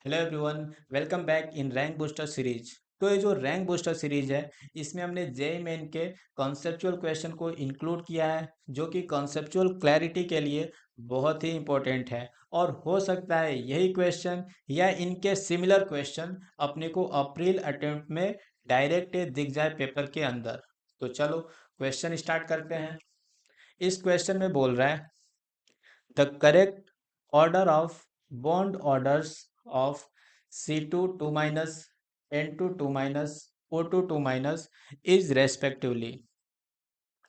Hello everyone, welcome back in rank booster series. तो ये जो रैंक बूस्टर सीरीज है, इसमें हमने जेईई मेन के कॉन्सेप्चुअल क्वेश्चन को इंक्लूड किया है, जो कि कॉन्सेप्चुअल क्लैरिटी के लिए बहुत ही इंपॉर्टेंट है। और हो सकता है यही क्वेश्चन या इनके सिमिलर क्वेश्चन अपने को अप्रैल अटेम्प्ट में डायरेक्ट दिख जाए पेपर के अंदर। तो चलो क्वेश्चन स्टार्ट करते हैं। इस क्वेश्चन में बोल रहा है the correct order of bond orders of C2 2 minus N2 2 minus O2 2 minus is respectively.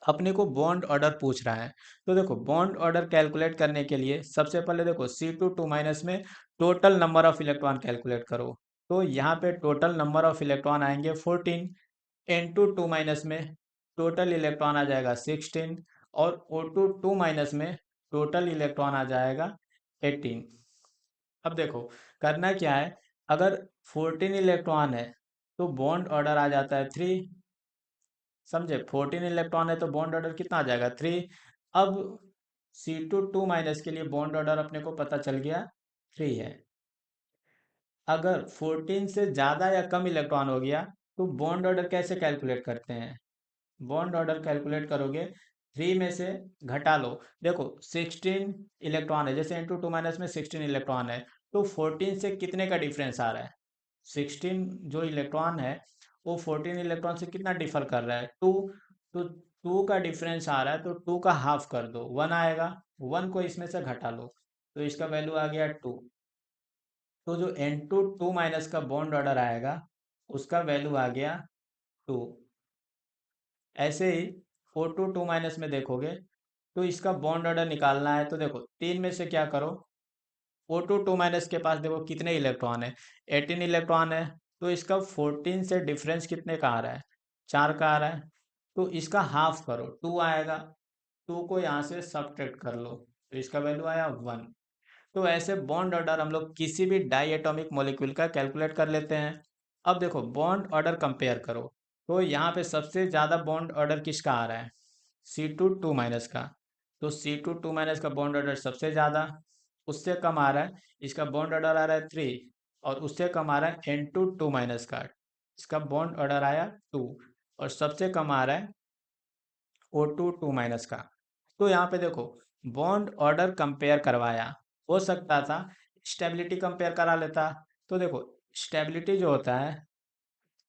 अपने को बॉन्ड ऑर्डर पूछ रहा है। तो देखो बॉन्ड ऑर्डर कैलकुलेट करने के लिए सबसे पहले देखो C2 2 माइनस में total number of electron calculate करो। तो यहाँ पे टोटल नंबर ऑफ इलेक्ट्रॉन आएंगे 14। N2 2 माइनस में टोटल इलेक्ट्रॉन आ जाएगा 16 और O2 2 माइनस में टोटल इलेक्ट्रॉन आ जाएगा 18। अब देखो करना क्या है, अगर 14 इलेक्ट्रॉन है तो बॉन्ड ऑर्डर आ जाता है 3। समझे, 14 इलेक्ट्रॉन है तो बॉन्ड ऑर्डर कितना आ जाएगा 3। अब C2 2 माइनस के लिए बॉन्ड ऑर्डर अपने को पता चल गया 3 है। अगर 14 से ज़्यादा या कम इलेक्ट्रॉन हो गया तो बॉन्ड ऑर्डर कैसे कैलकुलेट करते हैं। बॉन्ड ऑर्डर कैलकुलेट करोगे 3 में से घटा लो। देखो 16 इलेक्ट्रॉन है, जैसे इंटू 2 माइनस में 16 इलेक्ट्रॉन है, तो 14 से कितने का डिफरेंस आ रहा है। 16 जो इलेक्ट्रॉन है वो 14 इलेक्ट्रॉन से कितना डिफर कर रहा है, 2। तो 2 का डिफरेंस आ रहा है तो 2 का हाफ कर दो, 1 आएगा। 1 को इसमें से घटा लो तो इसका वैल्यू आ गया 2। तो जो N2 2 माइनस का बॉन्ड ऑर्डर आएगा उसका वैल्यू आ गया 2। ऐसे ही O2 2 माइनस में देखोगे तो इसका बॉन्ड ऑर्डर निकालना है। तो देखो 3 में से क्या करो, O2 2 माइनस के पास देखो कितने इलेक्ट्रॉन है, 18 इलेक्ट्रॉन है। तो इसका 14 से डिफरेंस कितने का आ रहा है, 4 का आ रहा है। तो इसका हाफ करो, 2 आएगा। 2 को यहाँ से सब्ट्रैक्ट कर लो तो इसका वैल्यू आया 1। तो ऐसे बॉन्ड ऑर्डर हम लोग किसी भी डाई एटॉमिक मॉलिक्यूल का कैलकुलेट कर लेते हैं। अब देखो बॉन्ड ऑर्डर कंपेयर करो। तो यहाँ पे सबसे ज़्यादा बॉन्ड ऑर्डर किसका आ रहा है, C2 2 माइनस का। तो C2 2 माइनस का बॉन्ड ऑर्डर सबसे ज़्यादा। उससे कम आ रहा है, इसका बॉन्ड ऑर्डर आ रहा है 3। और उससे कम आ रहा है N2 2 माइनस का, इसका बॉन्ड ऑर्डर आया 2। और सबसे कम आ रहा है O2 2 माइनस का। तो यहाँ पे देखो बॉन्ड ऑर्डर कंपेयर करवाया, हो सकता था स्टेबिलिटी कंपेयर करा लेता। तो देखो स्टेबिलिटी जो होता है,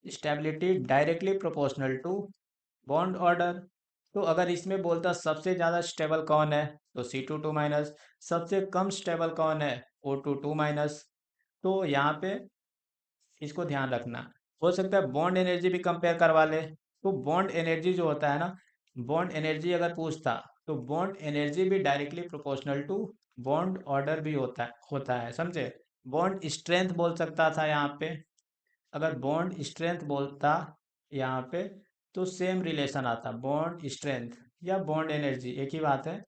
stability directly proportional to bond order. तो अगर इसमें बोलता सबसे ज़्यादा स्टेबल कौन है तो C2 2 माइनस, सबसे कम स्टेबल कौन है O2 2 माइनस। तो यहाँ पे इसको ध्यान रखना। हो सकता है बॉन्ड एनर्जी भी कंपेयर करवा ले। तो बॉन्ड एनर्जी जो होता है ना, बॉन्ड एनर्जी अगर पूछता तो बॉन्ड एनर्जी भी directly proportional to bond order भी होता है समझे। बॉन्ड स्ट्रेंथ बोल सकता था यहाँ पे। अगर बॉन्ड स्ट्रेंथ बोलता यहाँ पे तो सेम रिलेशन आता, बॉन्ड स्ट्रेंथ या बॉन्ड एनर्जी एक ही बात है।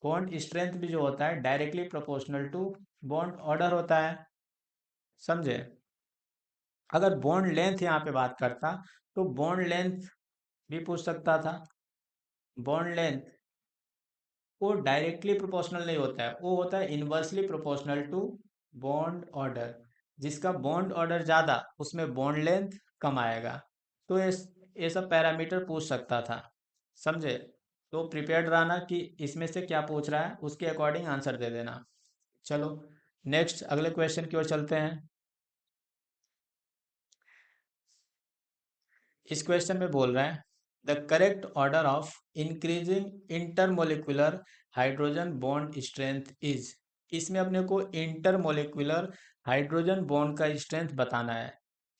बॉन्ड स्ट्रेंथ भी जो होता है directly proportional to bond order होता है, समझे। अगर बॉन्ड लेंथ यहाँ पे बात करता तो बॉन्ड लेंथ भी पूछ सकता था। बॉन्ड लेंथ वो डायरेक्टली प्रोपोर्शनल नहीं होता है, वो होता है inversely proportional to bond order. जिसका बॉन्ड ऑर्डर ज़्यादा उसमें बॉन्ड लेंथ कम आएगा। तो ये सब पैरामीटर पूछ सकता था, समझे। तो प्रिपेयर्ड रहना कि इसमें से क्या पूछ रहा है, उसके अकॉर्डिंग आंसर दे देना। चलो नेक्स्ट अगले क्वेश्चन की ओर चलते हैं। इस क्वेश्चन में बोल रहे हैं the correct order of increasing intermolecular hydrogen bond strength is. इसमें अपने को इंटरमोलिकुलर हाइड्रोजन बॉन्ड का स्ट्रेंथ बताना है।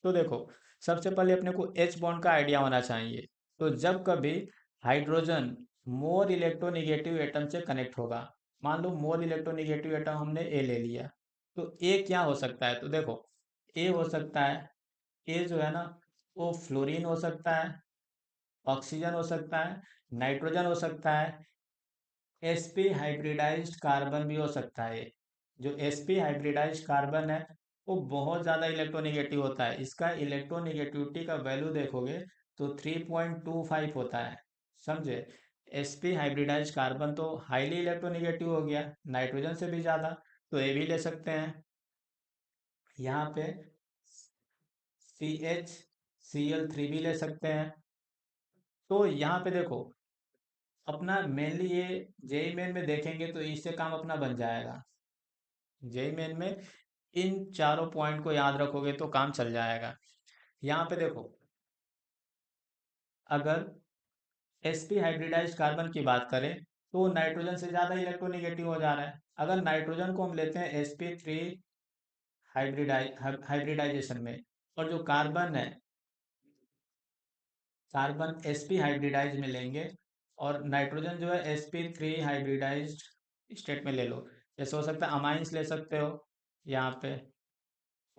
तो देखो सबसे पहले अपने को H बॉन्ड का आइडिया होना चाहिए। तो जब कभी हाइड्रोजन मोर इलेक्ट्रोनिगेटिव एटम से कनेक्ट होगा, मान लो मोर इलेक्ट्रोनिगेटिव एटम हमने ए ले लिया, तो ए क्या हो सकता है। तो देखो ए हो सकता है, ए जो है ना वो फ्लोरीन हो सकता है, ऑक्सीजन हो सकता है, नाइट्रोजन हो सकता है, sp हाइब्रिडाइज्ड कार्बन भी हो सकता है। जो sp हाइब्रिडाइज्ड कार्बन है वो बहुत ज़्यादा इलेक्ट्रोनेगेटिव होता है। इसका इलेक्ट्रोनेगेटिविटी का वैल्यू देखोगे तो 3.25 होता है, समझे। sp हाइब्रिडाइज्ड कार्बन तो हाईली इलेक्ट्रोनेगेटिव हो गया, नाइट्रोजन से भी ज़्यादा। तो ये भी ले सकते हैं। यहाँ पे CH Cl3 भी ले सकते हैं। तो यहाँ पे देखो, अपना मेनली ये जेई मेन में देखेंगे तो इससे काम अपना बन जाएगा। जेई मेन में इन चारों पॉइंट को याद रखोगे तो काम चल जाएगा। यहाँ पे देखो, अगर sp हाइब्रिडाइज्ड कार्बन की बात करें तो नाइट्रोजन से ज़्यादा इलेक्ट्रोनेगेटिव हो जा रहा है। अगर नाइट्रोजन को हम लेते हैं sp3 हाइब्रिडाइजेशन में, और जो कार्बन है, कार्बन sp हाइब्रिडाइज में लेंगे, और नाइट्रोजन जो है sp3 हाइब्रिडाइज्ड स्टेट में ले लो। जैसे हो सकता है अमाइंस ले सकते हो यहाँ पे,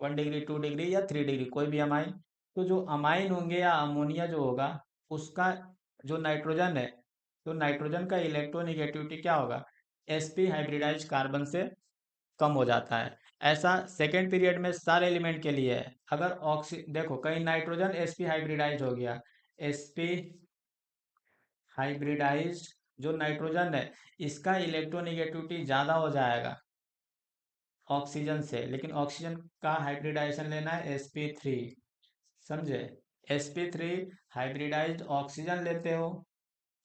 1 डिग्री, 2 डिग्री या 3 डिग्री, कोई भी अमाइन। तो जो अमाइन होंगे या अमोनिया जो होगा, उसका जो नाइट्रोजन है, तो नाइट्रोजन का इलेक्ट्रोनेगेटिविटी क्या होगा, sp हाइब्रिडाइज्ड कार्बन से कम हो जाता है। ऐसा सेकेंड पीरियड में सारे एलिमेंट के लिए है। अगर ऑक्सी देखो, कहीं नाइट्रोजन sp हाइब्रिडाइज हो गया, sp हाइब्रिडाइज्ड जो नाइट्रोजन है, इसका इलेक्ट्रोनेगेटिविटी ज़्यादा हो जाएगा ऑक्सीजन से, लेकिन ऑक्सीजन का हाइब्रिडाइजेशन लेना है sp3, समझे। sp3 हाइब्रिडाइज्ड ऑक्सीजन लेते हो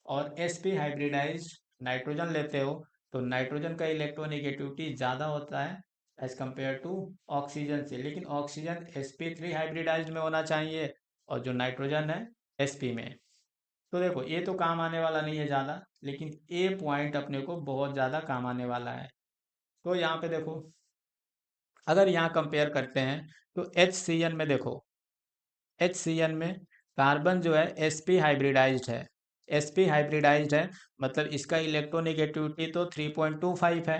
और sp हाइब्रिडाइज्ड नाइट्रोजन लेते हो, तो नाइट्रोजन का इलेक्ट्रोनेगेटिविटी ज़्यादा होता है एज कंपेयर टू ऑक्सीजन से, लेकिन ऑक्सीजन sp3 हाइब्रिडाइज्ड में होना चाहिए और जो नाइट्रोजन है sp में। तो देखो, ये तो काम आने वाला नहीं है ज़्यादा, लेकिन ए पॉइंट अपने को बहुत ज़्यादा काम आने वाला है। तो यहाँ पे देखो, अगर यहाँ कंपेयर करते हैं तो HCN में देखो, HCN में कार्बन जो है sp हाइब्रिडाइज्ड है, sp हाइब्रिडाइज्ड है, मतलब इसका इलेक्ट्रोनेगेटिविटी तो 3.25 है।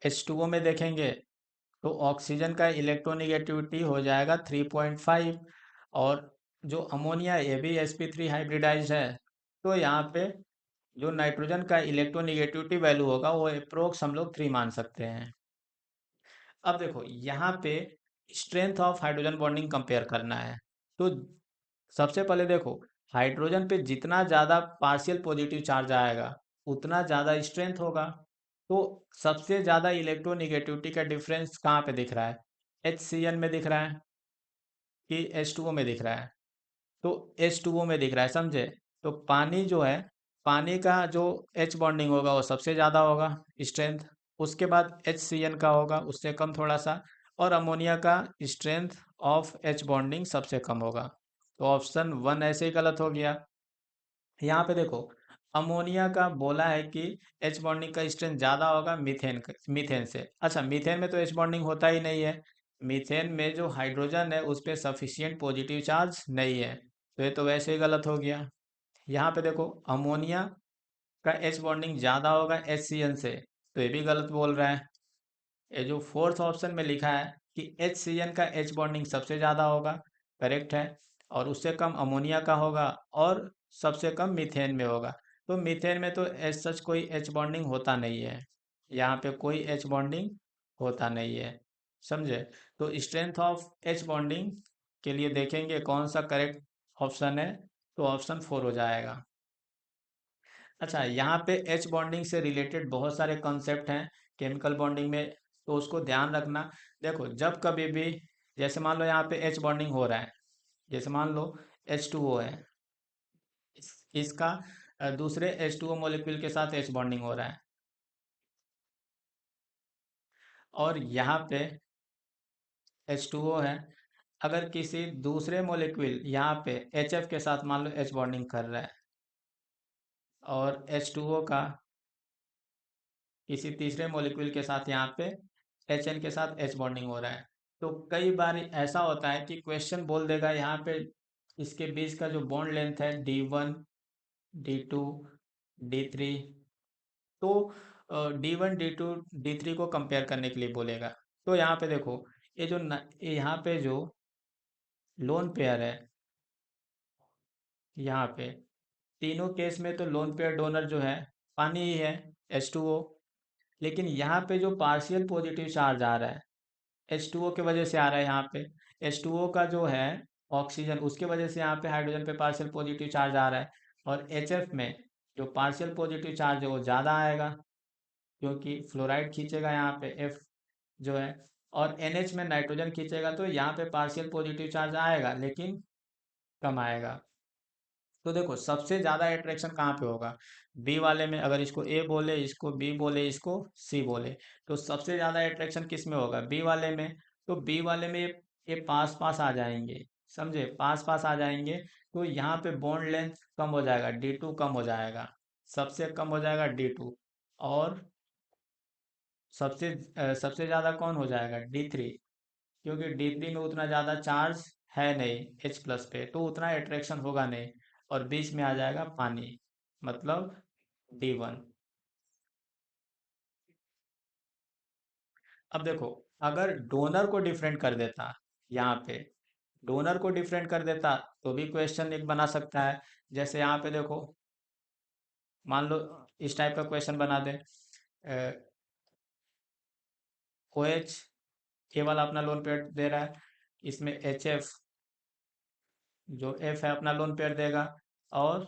H2O में देखेंगे तो ऑक्सीजन का इलेक्ट्रोनेगेटिविटी हो जाएगा 3.5, और जो अमोनिया है ये भी sp3 हाइब्रिडाइज्ड है। तो यहाँ पे जो नाइट्रोजन का इलेक्ट्रोनेगेटिविटी वैल्यू होगा वो अप्रोक्स हम लोग 3 मान सकते हैं। अब देखो, यहाँ पे strength of hydrogen bonding compare करना है। तो सबसे पहले देखो, हाइड्रोजन पे जितना ज़्यादा पार्शियल पॉजिटिव चार्ज आएगा उतना ज़्यादा स्ट्रेंथ होगा। तो सबसे ज़्यादा इलेक्ट्रोनेगेटिविटी का डिफरेंस कहाँ पे दिख रहा है, HCN में दिख रहा है कि H2O में दिख रहा है। तो H2O में दिख रहा है, समझे। तो पानी जो है, पानी का जो H बॉन्डिंग होगा वो सबसे ज़्यादा होगा स्ट्रेंथ, उसके बाद HCN का होगा उससे कम थोड़ा सा, और अमोनिया का स्ट्रेंथ ऑफ H बॉन्डिंग सबसे कम होगा। तो ऑप्शन 1 ऐसे ही गलत हो गया। यहाँ पे देखो, अमोनिया का बोला है कि H बॉन्डिंग का स्ट्रेंथ ज़्यादा होगा मीथेन से। अच्छा, मीथेन में तो H बॉन्डिंग होता ही नहीं है। मीथेन में जो हाइड्रोजन है उस पर सफिशियंट पॉजिटिव चार्ज नहीं है, तो ये तो वैसे ही गलत हो गया। यहाँ पे देखो, अमोनिया का H बॉन्डिंग ज़्यादा होगा HCN से, तो ये भी गलत बोल रहा है। ये जो फोर्थ ऑप्शन में लिखा है कि HCN का H बॉन्डिंग सबसे ज़्यादा होगा, करेक्ट है, और उससे कम अमोनिया का होगा, और सबसे कम मीथेन में होगा। तो मीथेन में तो एज सच कोई H बॉन्डिंग होता नहीं है, यहाँ पे कोई H बॉन्डिंग होता नहीं है, समझे। तो स्ट्रेंथ ऑफ H बॉन्डिंग के लिए देखेंगे कौन सा करेक्ट ऑप्शन है, तो ऑप्शन 4 हो जाएगा। अच्छा, यहाँ पे H बॉन्डिंग से रिलेटेड बहुत सारे कॉन्सेप्ट हैं केमिकल बॉन्डिंग में, तो उसको ध्यान रखना। देखो, जब कभी भी, जैसे मान लो यहाँ पे H बॉन्डिंग हो रहा है, जैसे मान लो H2O है, इसका दूसरे H2O मॉलिक्यूल के साथ H बॉन्डिंग हो रहा है, और यहाँ पे H2O है, अगर किसी दूसरे मॉलिक्यूल यहाँ पे HF के साथ मान लो H बॉन्डिंग कर रहा है, और H2O का किसी तीसरे मॉलिक्यूल के साथ यहाँ पे HN के साथ H बॉन्डिंग हो रहा है, तो कई बार ऐसा होता है कि क्वेश्चन बोल देगा यहाँ पे इसके बीच का जो बॉन्ड लेंथ है D1, D2, D3, तो D1, D2, D3 को कंपेयर करने के लिए बोलेगा। तो यहाँ पे देखो, यहाँ पे जो लोन पेयर है, यहाँ पे तीनों केस में तो लोन पेयर डोनर जो है पानी ही है, H2O। लेकिन यहाँ पे जो पार्शियल पॉजिटिव चार्ज आ रहा है H2O के वजह से आ रहा है, यहाँ पे H2O का जो है ऑक्सीजन, उसके वजह से यहाँ पे हाइड्रोजन पे पार्शियल पॉजिटिव चार्ज आ रहा है, और HF में जो पार्शियल पॉजिटिव चार्ज है वो ज़्यादा आएगा, क्योंकि फ्लोराइड खींचेगा यहाँ पे F जो है, और NH में नाइट्रोजन खींचेगा तो यहाँ पे पार्शियल पॉजिटिव चार्ज आएगा लेकिन कम आएगा। तो देखो सबसे ज़्यादा अट्रैक्शन कहाँ पे होगा, बी वाले में। अगर इसको ए बोले, इसको बी बोले, इसको सी बोले, तो सबसे ज़्यादा अट्रैक्शन किस में होगा, बी वाले में। तो बी वाले में ये पास पास आ जाएंगे, समझे, पास पास आ जाएंगे। तो यहाँ पे बॉन्ड लेंथ कम हो जाएगा, D2 कम हो जाएगा, सबसे कम हो जाएगा D2। और सबसे ज़्यादा कौन हो जाएगा, D3, क्योंकि D3 में उतना ज़्यादा चार्ज है नहीं H प्लस पे, तो उतना अट्रैक्शन होगा नहीं। और बीच में आ जाएगा पानी, मतलब D1। अब देखो, अगर डोनर को डिफरेंट कर देता, यहाँ पे डोनर को डिफरेंट कर देता तो भी क्वेश्चन एक बना सकता है। जैसे यहाँ पे देखो, मान लो इस टाइप का क्वेश्चन बना दे, OH केवल अपना लोन पेयर दे रहा है, इसमें HF जो F है अपना लोन पेयर देगा, और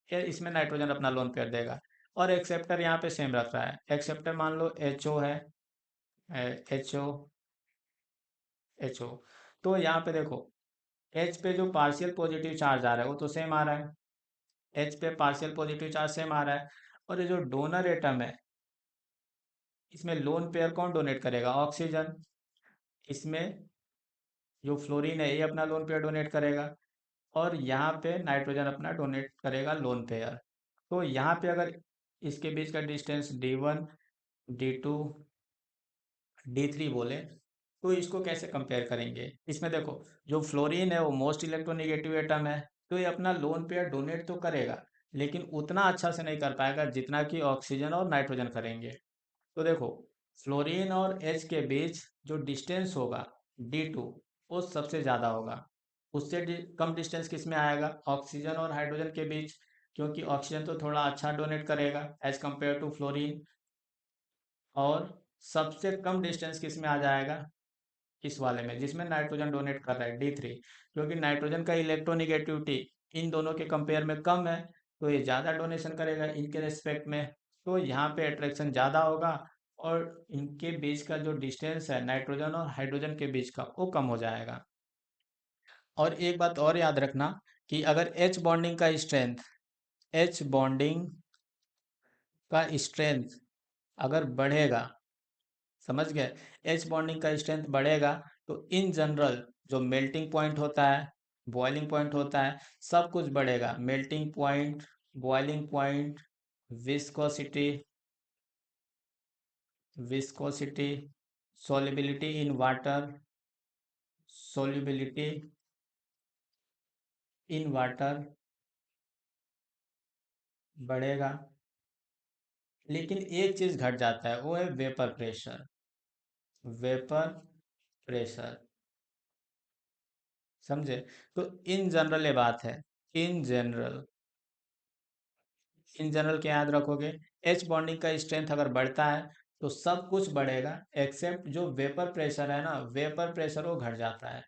ये इसमें नाइट्रोजन अपना लोन पेयर देगा। और एक्सेप्टर यहाँ पे सेम रख रहा है, एक्सेप्टर मान लो HO है, HO, HO। तो यहाँ पे देखो, H पे जो पार्शियल पॉजिटिव चार्ज आ रहा है वो तो सेम आ रहा है, H पे पार्शियल पॉजिटिव चार्ज सेम आ रहा है। और ये जो डोनर एटम है, इसमें लोन पेयर कौन डोनेट करेगा, ऑक्सीजन। इसमें जो फ्लोरीन है ये अपना लोन पेयर डोनेट करेगा, और यहाँ पे नाइट्रोजन अपना डोनेट करेगा लोन पेयर। तो यहाँ पे अगर इसके बीच का डिस्टेंस D1, D2, D3 बोले, तो इसको कैसे कंपेयर करेंगे। इसमें देखो, जो फ्लोरीन है वो मोस्ट इलेक्ट्रोनेगेटिव एटम है, तो ये अपना लोन पेयर डोनेट तो करेगा, लेकिन उतना अच्छा से नहीं कर पाएगा जितना कि ऑक्सीजन और नाइट्रोजन करेंगे। तो देखो, फ्लोरीन और H के बीच जो डिस्टेंस होगा D2, वो सबसे ज़्यादा होगा। उससे कम डिस्टेंस किस में आएगा, ऑक्सीजन और हाइड्रोजन के बीच, क्योंकि ऑक्सीजन तो थोड़ा अच्छा डोनेट करेगा एज कम्पेयर टू फ्लोरीन। और सबसे कम डिस्टेंस किस में आ जाएगा, इस वाले में जिसमें नाइट्रोजन डोनेट कर रहा है, D3, क्योंकि नाइट्रोजन का इलेक्ट्रोनिगेटिविटी इन दोनों के कंपेयर में कम है, तो ये ज़्यादा डोनेशन करेगा इनके रेस्पेक्ट में। तो यहाँ पे अट्रैक्शन ज़्यादा होगा, और इनके बीच का जो डिस्टेंस है नाइट्रोजन और हाइड्रोजन के बीच का, वो कम हो जाएगा। और एक बात और याद रखना, कि अगर एच बॉन्डिंग का स्ट्रेंथ अगर बढ़ेगा, समझ गए, एच बॉन्डिंग का स्ट्रेंथ बढ़ेगा, तो इन जनरल जो मेल्टिंग पॉइंट होता है, बॉइलिंग पॉइंट होता है, सब कुछ बढ़ेगा। Melting point, boiling point, viscosity, viscosity, solubility in water, solubility in water बढ़ेगा। लेकिन एक चीज घट जाता है, वो है वेपर प्रेशर, वेपर प्रेशर, समझे। तो इन जनरल ये बात है, इन जनरल, इन जनरल क्या याद रखोगे, एच बॉन्डिंग का स्ट्रेंथ अगर बढ़ता है तो सब कुछ बढ़ेगा, एक्सेप्ट जो वेपर प्रेशर है ना, वेपर प्रेशर वो घट जाता है।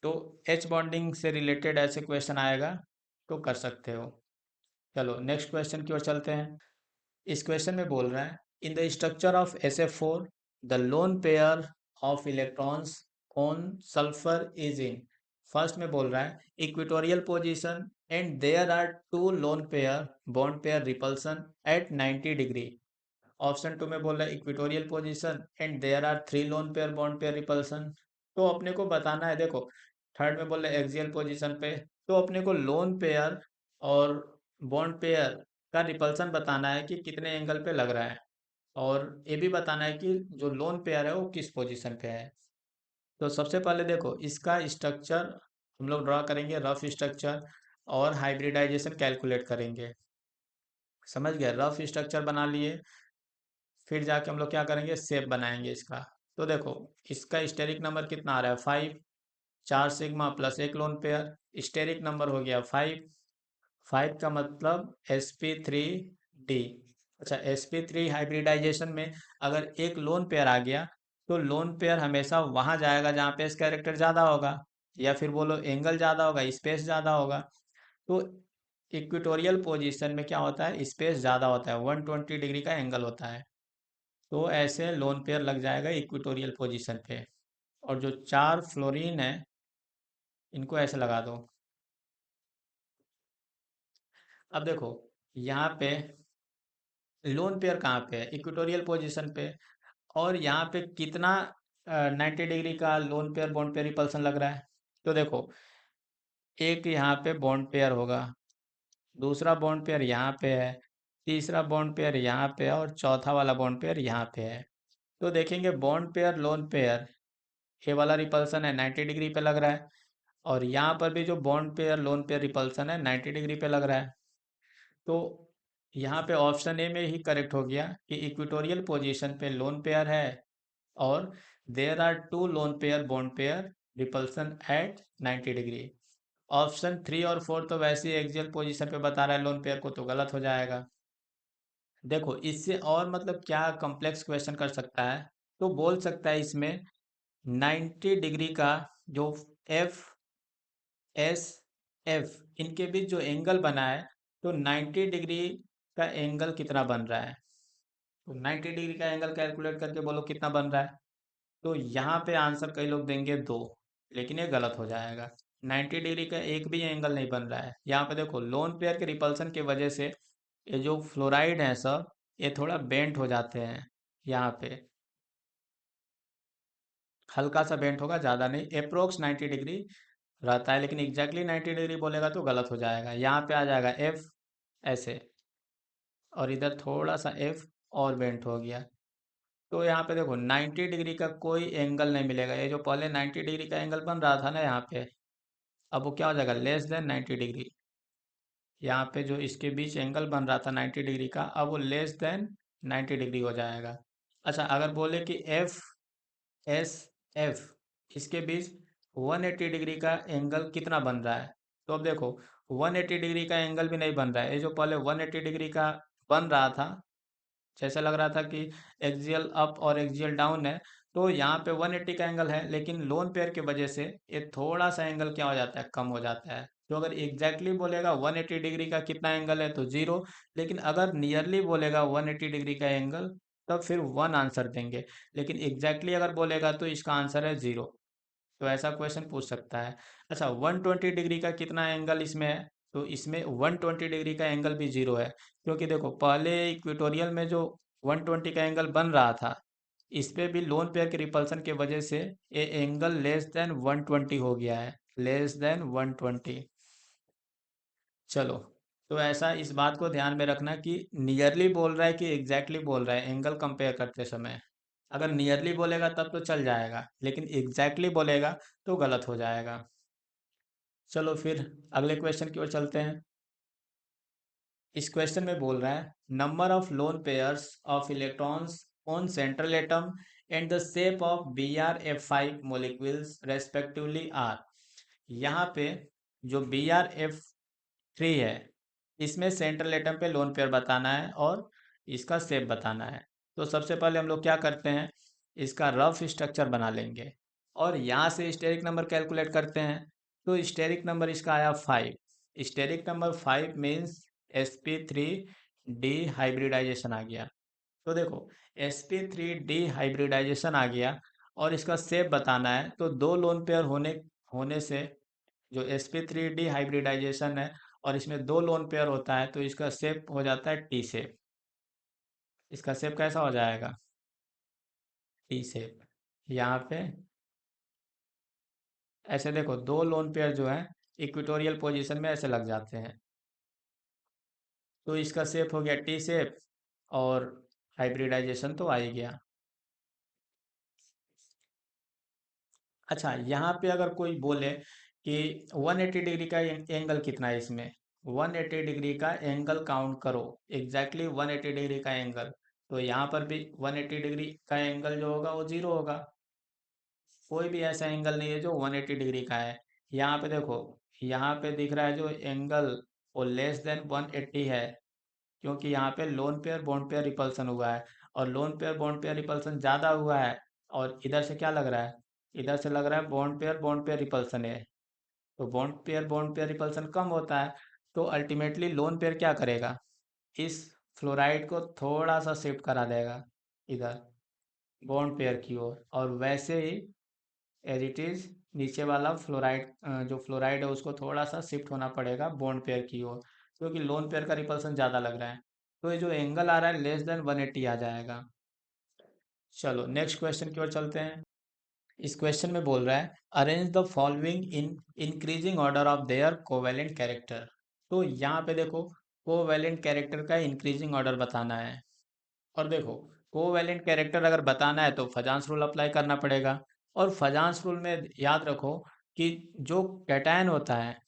तो एच बॉन्डिंग से रिलेटेड ऐसे क्वेश्चन आएगा तो कर सकते हो। चलो नेक्स्ट क्वेश्चन की ओर चलते हैं। इस क्वेश्चन में बोल रहा है, in the structure of SF4 the lone pair of electrons on sulphur is in. First में बोल रहा है equatorial position and there are two lone pair bond pair repulsion at 90 degree. Option two में बोल रहा है equatorial position and there are three lone pair bond pair repulsion. तो अपने को बताना है, देखो थर्ड में बोल रहा है एक्सियल पोजीशन पे, तो अपने को लोन पेयर और बॉन्ड पेयर का रिपल्सन बताना है कि कितने एंगल पे लग रहा है, और ये भी बताना है कि जो लोन पेयर है वो किस पोजीशन पे है। तो सबसे पहले देखो इसका स्ट्रक्चर हम लोग ड्रा करेंगे, रफ स्ट्रक्चर, और हाइब्रिडाइजेशन कैलकुलेट करेंगे। समझ गए, रफ स्ट्रक्चर बना लिए, फिर जाके हम लोग क्या करेंगे, शेप बनाएंगे इसका। तो देखो इसका स्टेरिक नंबर कितना आ रहा है, 5, 4 सिग्मा प्लस एक लोन पेयर, स्टेरिक नंबर हो गया 5। 5 का मतलब sp3d। अच्छा, sp3 हाइब्रिडाइजेशन में अगर एक लोन पेयर आ गया, तो लोन पेयर हमेशा वहां जाएगा जहाँ पे इस कैरेक्टर ज़्यादा होगा, या फिर बोलो एंगल ज़्यादा होगा, स्पेस ज़्यादा होगा। तो इक्वेटोरियल पोजीशन में क्या होता है, स्पेस ज़्यादा होता है, 120 डिग्री का एंगल होता है। तो ऐसे लोन पेयर लग जाएगा इक्वेटोरियल पोजीशन पे। और जो 4 फ्लोरीन है इनको ऐसे लगा दो। अब देखो यहाँ पे लोन पेयर कहाँ पे है, इक्वेटोरियल पोजीशन पे। और यहाँ पे कितना 90 डिग्री का loan pair bond pair repulsion लग रहा है। तो देखो एक यहाँ पे बॉन्ड पेयर होगा, दूसरा बॉन्ड पेयर यहाँ पे है, तीसरा बॉन्ड पेयर यहाँ पे है, और चौथा वाला बॉन्ड पेयर यहाँ पे है। तो देखेंगे बॉन्ड पेयर लोन पेयर, ये वाला रिपल्सन है 90 डिग्री पे लग रहा है, और यहाँ पर भी जो bond pair lone pair repulsion है 90 डिग्री पे लग रहा है। तो यहाँ पे ऑप्शन ए में ही करेक्ट हो गया कि इक्वेटोरियल पोजीशन पे लोन पेयर है, और there are two lone pair bond pair repulsion at 90 degree. Option 3 और 4 तो वैसे ही एक्सियल पोजीशन पे बता रहा है लोन पेयर को, तो गलत हो जाएगा। देखो इससे और मतलब क्या कॉम्प्लेक्स क्वेश्चन कर सकता है, तो बोल सकता है इसमें 90 डिग्री का जो एफ एस एफ इनके बीच जो एंगल बना है, तो 90 डिग्री का एंगल कितना बन रहा है। तो 90 डिग्री का एंगल कैलकुलेट करके बोलो कितना बन रहा है। तो यहाँ पे आंसर कई लोग देंगे 2, लेकिन ये गलत हो जाएगा। 90 डिग्री का एक भी एंगल नहीं बन रहा है। यहाँ पे देखो लोन पेयर के रिपल्सन की वजह से ये जो फ्लोराइड है सब, ये थोड़ा बेंट हो जाते हैं। यहाँ पे हल्का सा बेंट होगा, ज़्यादा नहीं, अप्रोक्स 90 डिग्री रहता है, लेकिन एग्जैक्टली 90 डिग्री बोलेगा तो गलत हो जाएगा। यहाँ पे आ जाएगा एफ ऐसे, और इधर थोड़ा सा एफ और बेंट हो गया। तो यहाँ पे देखो 90 डिग्री का कोई एंगल नहीं मिलेगा। ये जो पहले 90 डिग्री का एंगल बन रहा था ना यहाँ पे, अब वो क्या हो जाएगा, लेस देन 90 डिग्री। यहाँ पे जो इसके बीच एंगल बन रहा था 90 डिग्री का, अब वो लेस देन 90 डिग्री हो जाएगा। अच्छा अगर बोले कि एफ एस एफ इसके बीच 180 डिग्री का एंगल कितना बन रहा है, तो अब देखो 180 डिग्री का एंगल भी नहीं बन रहा है। ये जो पहले 180 डिग्री का बन रहा था, जैसे लग रहा था कि एक्सियल अप और एक्सियल डाउन है, तो यहाँ पे 180 का एंगल है, लेकिन लोन पेयर की वजह से ये थोड़ा सा एंगल क्या हो जाता है, कम हो जाता है। तो अगर एग्जैक्टली बोलेगा 180 डिग्री का कितना एंगल है, तो 0। लेकिन अगर नियरली बोलेगा 180 डिग्री का एंगल, तब फिर 1 आंसर देंगे। लेकिन एग्जैक्टली अगर बोलेगा तो इसका आंसर है 0। तो ऐसा क्वेश्चन पूछ सकता है। अच्छा 120 डिग्री का कितना एंगल इसमें है, तो इसमें 120 डिग्री का एंगल भी 0 है। क्योंकि देखो पहले इक्वेटोरियल में जो 120 का एंगल बन रहा था, इस पे भी लोन पेयर के रिपल्सन की वजह से ये एंगल लेस देन 120 हो गया है, लेस देन 120। चलो, तो ऐसा इस बात को ध्यान में रखना कि नियरली बोल रहा है कि एग्जैक्टली बोल रहा है एंगल कंपेयर करते समय। अगर नियरली बोलेगा तब तो चल जाएगा, लेकिन एग्जैक्टली बोलेगा तो गलत हो जाएगा। चलो फिर अगले क्वेश्चन की ओर चलते हैं। इस क्वेश्चन में बोल रहा है number of lone pairs of electrons on central atom and the shape of Br F5 molecules respectively are. यहाँ पे जो Br F3 है, इसमें सेंट्रल एटम पे लोन पेयर बताना है और इसका शेप बताना है। तो सबसे पहले हम लोग क्या करते हैं, इसका रफ स्ट्रक्चर बना लेंगे, और यहाँ से स्टेरिक नंबर कैलकुलेट करते हैं। तो स्टेरिक नंबर इसका आया 5। Steric number 5 means sp3d hybridisation आ गया। तो देखो sp3d हाइब्रिडाइजेशन आ गया, और इसका शेप बताना है। तो दो लोन पेयर होने होने से जो sp3d हाइब्रिडाइजेशन है, और इसमें दो लोन पेयर होता है, तो इसका शेप हो जाता है टी शेप। इसका शेप कैसा हो जाएगा, टी शेप। यहाँ पे ऐसे देखो दो लोन पेयर जो है इक्वेटोरियल पोजीशन में ऐसे लग जाते हैं, तो इसका शेप हो गया टी शेप, और हाइब्रिडाइजेशन तो आ ही गया। अच्छा यहाँ पे अगर कोई बोले कि 180 डिग्री का एंगल कितना है इसमें, 180 डिग्री का एंगल काउंट करो, एग्जैक्टली 180 डिग्री का एंगल, तो यहाँ पर भी 180 डिग्री का एंगल जो होगा वो 0 होगा। कोई भी ऐसा एंगल नहीं है जो 180 डिग्री का है। यहाँ पे देखो, यहाँ पे दिख रहा है जो एंगल, वो लेस देन 180 है, क्योंकि यहाँ पे lone pair bond pair repulsion हुआ है, और loan pair bond pair repulsion ज़्यादा हुआ है। और इधर से क्या लग रहा है, इधर से लग रहा है बॉन्ड पेयर रिपल्सन है। तो बॉन्ड पेयर रिपल्सन कम होता है, तो अल्टीमेटली लोन पेयर क्या करेगा, इस फ्लोराइड को थोड़ा सा शिफ्ट करा देगा। इधर बॉन्ड पेयर की ओर, और वैसे ही एज इट इज नीचे वाला फ्लोराइड, जो फ्लोराइड है उसको थोड़ा सा शिफ्ट होना पड़ेगा बॉन्ड पेयर की ओर, क्योंकि लोन पेयर का रिपल्सन ज़्यादा लग रहा है। तो ये जो एंगल आ रहा है लेस देन 180 आ जाएगा। चलो नेक्स्ट क्वेश्चन की ओर चलते हैं। इस क्वेश्चन में बोल रहा है arrange the following in increasing order of their covalent character. तो यहाँ पे देखो कोवेलेंट कैरेक्टर का इंक्रीजिंग ऑर्डर बताना है। और देखो कोवेलेंट कैरेक्टर अगर बताना है तो फजांस रूल अप्लाई करना पड़ेगा। और फजांस रूल में याद रखो कि जो कैटायन होता है,